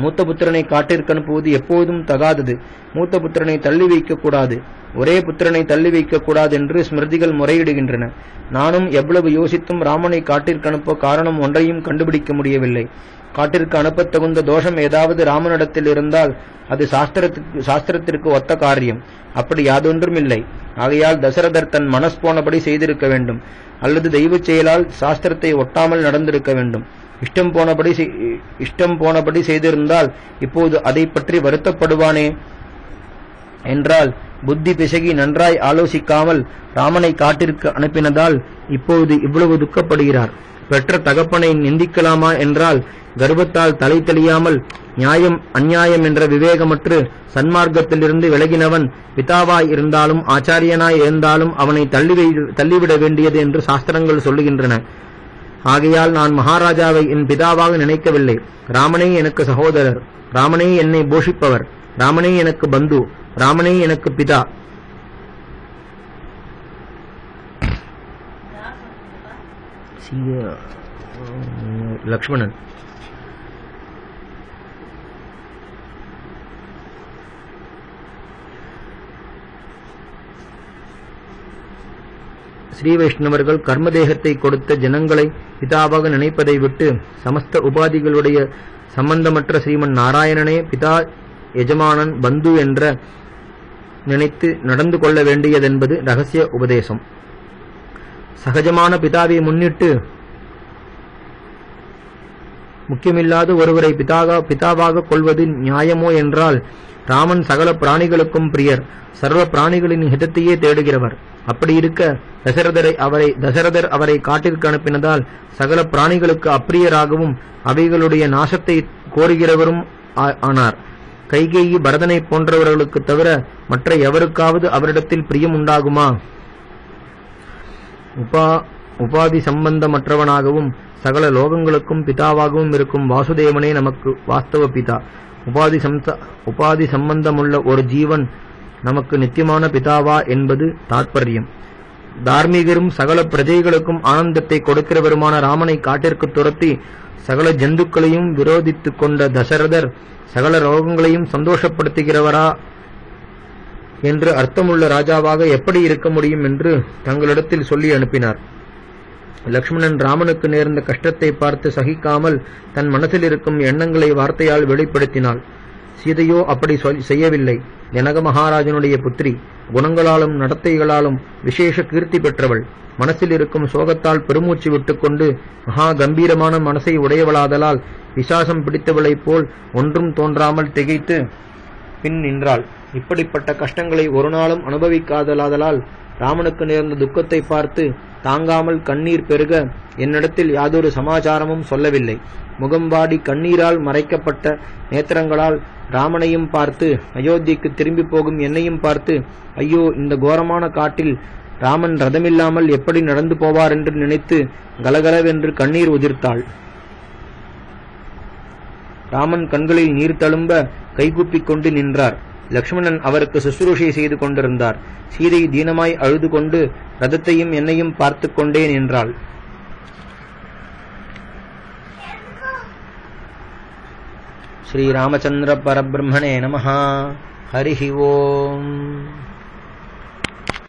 மூத்த புத்திரனை காட்டிற்கு அனுப்புவது எப்போதும் தகாதது. மூத்த புத்திரனை தள்ளி வைக்கக்கூடாது, ஒரே புத்திரனை தள்ளி வைக்கக்கூடாது என்று ஸ்மிருதிகள் முறையிடுகின்றன. நானும் எவ்வளவு யோசித்தும் ராமனை காட்டிற்கு அனுப்ப காரணம் ஒன்றையும் கண்டுபிடிக்க முடியவில்லை. காட்டிற்கு அனுப்பத் தகுந்த தோஷம் ஏதாவது ராமனிடத்தில் இருந்தால் அது சாஸ்திரத்திற்கு ஒத்த காரியம். அப்படி யாதொன்றும் இல்லை. ஆகையால் தசரதர் தன் மனஸ் போனபடி செய்திருக்க வேண்டும், அல்லது தெய்வ செயலால் சாஸ்திரத்தை ஒட்டாமல் நடந்திருக்க வேண்டும். இஷ்டம் போனபடி செய்திருந்தால் இப்போது அதை பற்றி வருத்தப்படுவானே என்றால் புத்தி பிசகி நன்றாய் ஆலோசிக்காமல் ராமனை காட்டிற்கு அனுப்பினதால் இப்போது இவ்வளவு துக்கப்படுகிறார். பெற்ற தகப்பனை நிந்திக்கலாமா என்றால் கர்வத்தால் தலை தெளியாமல் நியாயம் அந்நியாயம் என்ற விவேகமற்று சன்மார்க்கத்திலிருந்து விலகினவன் பிதாவாய் இருந்தாலும் ஆச்சாரியனாய் இருந்தாலும் அவனை தள்ளிவிட வேண்டியது என்று சாஸ்திரங்கள் சொல்லுகின்றன. ஆகையால் நான் மகாராஜாவை என் பிதாவாக நினைக்கவில்லை. ராமனே எனக்கு சகோதரர், ராமனே என்னை போஷிப்பவர், ராமனே எனக்கு பந்து, ராமனே எனக்கு பிதா. லக்ஷ்மணன் ஸ்ரீ வைஷ்ணவர்கள் கர்மதேகத்தை கொடுத்த ஜனங்களை பிதாவாக நினைப்பதை விட்டு சமஸ்த உபாதிகளுடைய சம்பந்தமற்ற ஸ்ரீமன் நாராயணனே பிதா, எஜமானன், பந்து என்ற நினைத்து நடந்து கொள்ள வேண்டியதென்பது ரகசிய உபதேசம். சகஜமான பிதாவை முன்னிட்டு முக்கியமில்லாத ஒருவரை பிதாவாக கொள்வது நியாயமோ என்றால், ராமன் சகல பிராணிகளுக்கும் பிரியர், சர்வ பிராணிகளின் ஹிதத்தையே தேடுகிறவர். அப்படி இருக்க தசரதர் அவரை காட்டிற்கு அனுப்பினதால் சகல பிராணிகளுக்கு அப்பிரியராகவும் அவைகளுடைய நாசத்தை கோருகிறவரும் ஆனார். கைகேயி பரதனை போன்றவர்களுக்கு தவிர மற்ற எவருக்காவது அவரிடத்தில் பிரியம் உண்டாகுமா? உபாதி சம்பந்தமற்றவனாகவும் சகல லோகங்களுக்கும் பிதாவாகவும் இருக்கும் வாசுதேவனே நமக்கு வாஸ்தவ பிதா. உபாதி சம்பந்தமுள்ள ஒரு ஜீவன் நமக்கு நித்தியமான பிதாவா என்பது தாற்பயம். தார்மீகரும் சகல பிரஜைகளுக்கும் ஆனந்தத்தை கொடுக்கிறவருமான ராமனை காட்டிற்கு துரத்தி சகல ஜந்துக்களையும் விரோதித்துக் கொண்ட தசரதர் சகல ரோகங்களையும் சந்தோஷப்படுத்துகிறவரா என்று அர்த்தமுள்ள ராஜாவாக எப்படி இருக்க முடியும் என்று தங்களிடத்தில் சொல்லி அனுப்பினார். லக்ஷ்மணன் ராமனுக்கு நேர்ந்த கஷ்டத்தை பார்த்து சகிக்காமல் தன் மனசில் இருக்கும் எண்ணங்களை வார்த்தையால் வெளிப்படுத்தினாள். சீதையோ அப்படி செய்யவில்லை. ஜனக மகாராஜனுடைய புத்திரி, குணங்களாலும் நடத்தைகளாலும் விசேஷ கீர்த்தி பெற்றவள். மனசில் இருக்கும் சோகத்தால் பெருமூச்சு விட்டுக்கொண்டு மகா கம்பீரமான மனசை உடையவளாதலால் விசாசம் பிடித்தவளைப் போல் ஒன்றும் தோன்றாமல் திகைத்து பின் நின்றாள். இப்படிப்பட்ட கஷ்டங்களை ஒரு நாளும் அனுபவிக்காதலாதலால் ராமனுக்கு நேர்ந்த துக்கத்தை பார்த்து தாங்காமல் கண்ணீர் பெருக என்னிடத்தில் யாதொரு சமாச்சாரமும் சொல்லவில்லை. முகம் வாடி கண்ணீரால் மறைக்கப்பட்ட நேத்திரங்களால் ராமனையும் பார்த்து அயோத்திக்கு திரும்பி போகும் என்னையும் பார்த்து, ஐயோ, இந்த கோரமான காட்டில் ராமன் ரதமில்லாமல் எப்படி நடந்து போவார் என்று நினைத்து கலகலவென்று கண்ணீர் உதிர்த்தாள். ராமன் கண்களில் நீர் தழும்ப கைகூப்பிக் கொண்டு நின்றார். லக்ஷ்மணன் அவருக்கு சுசுரூஷை செய்து கொண்டிருந்தார். சீதை தீனமாய் அழுது கொண்டு ரதத்தையும் என்னையும் பார்த்து கொண்டே நின்றாள். ஸ்ரீ ராமச்சந்திர பரபிரம்மணே நமஹ. ஹரிஹி ஓம்.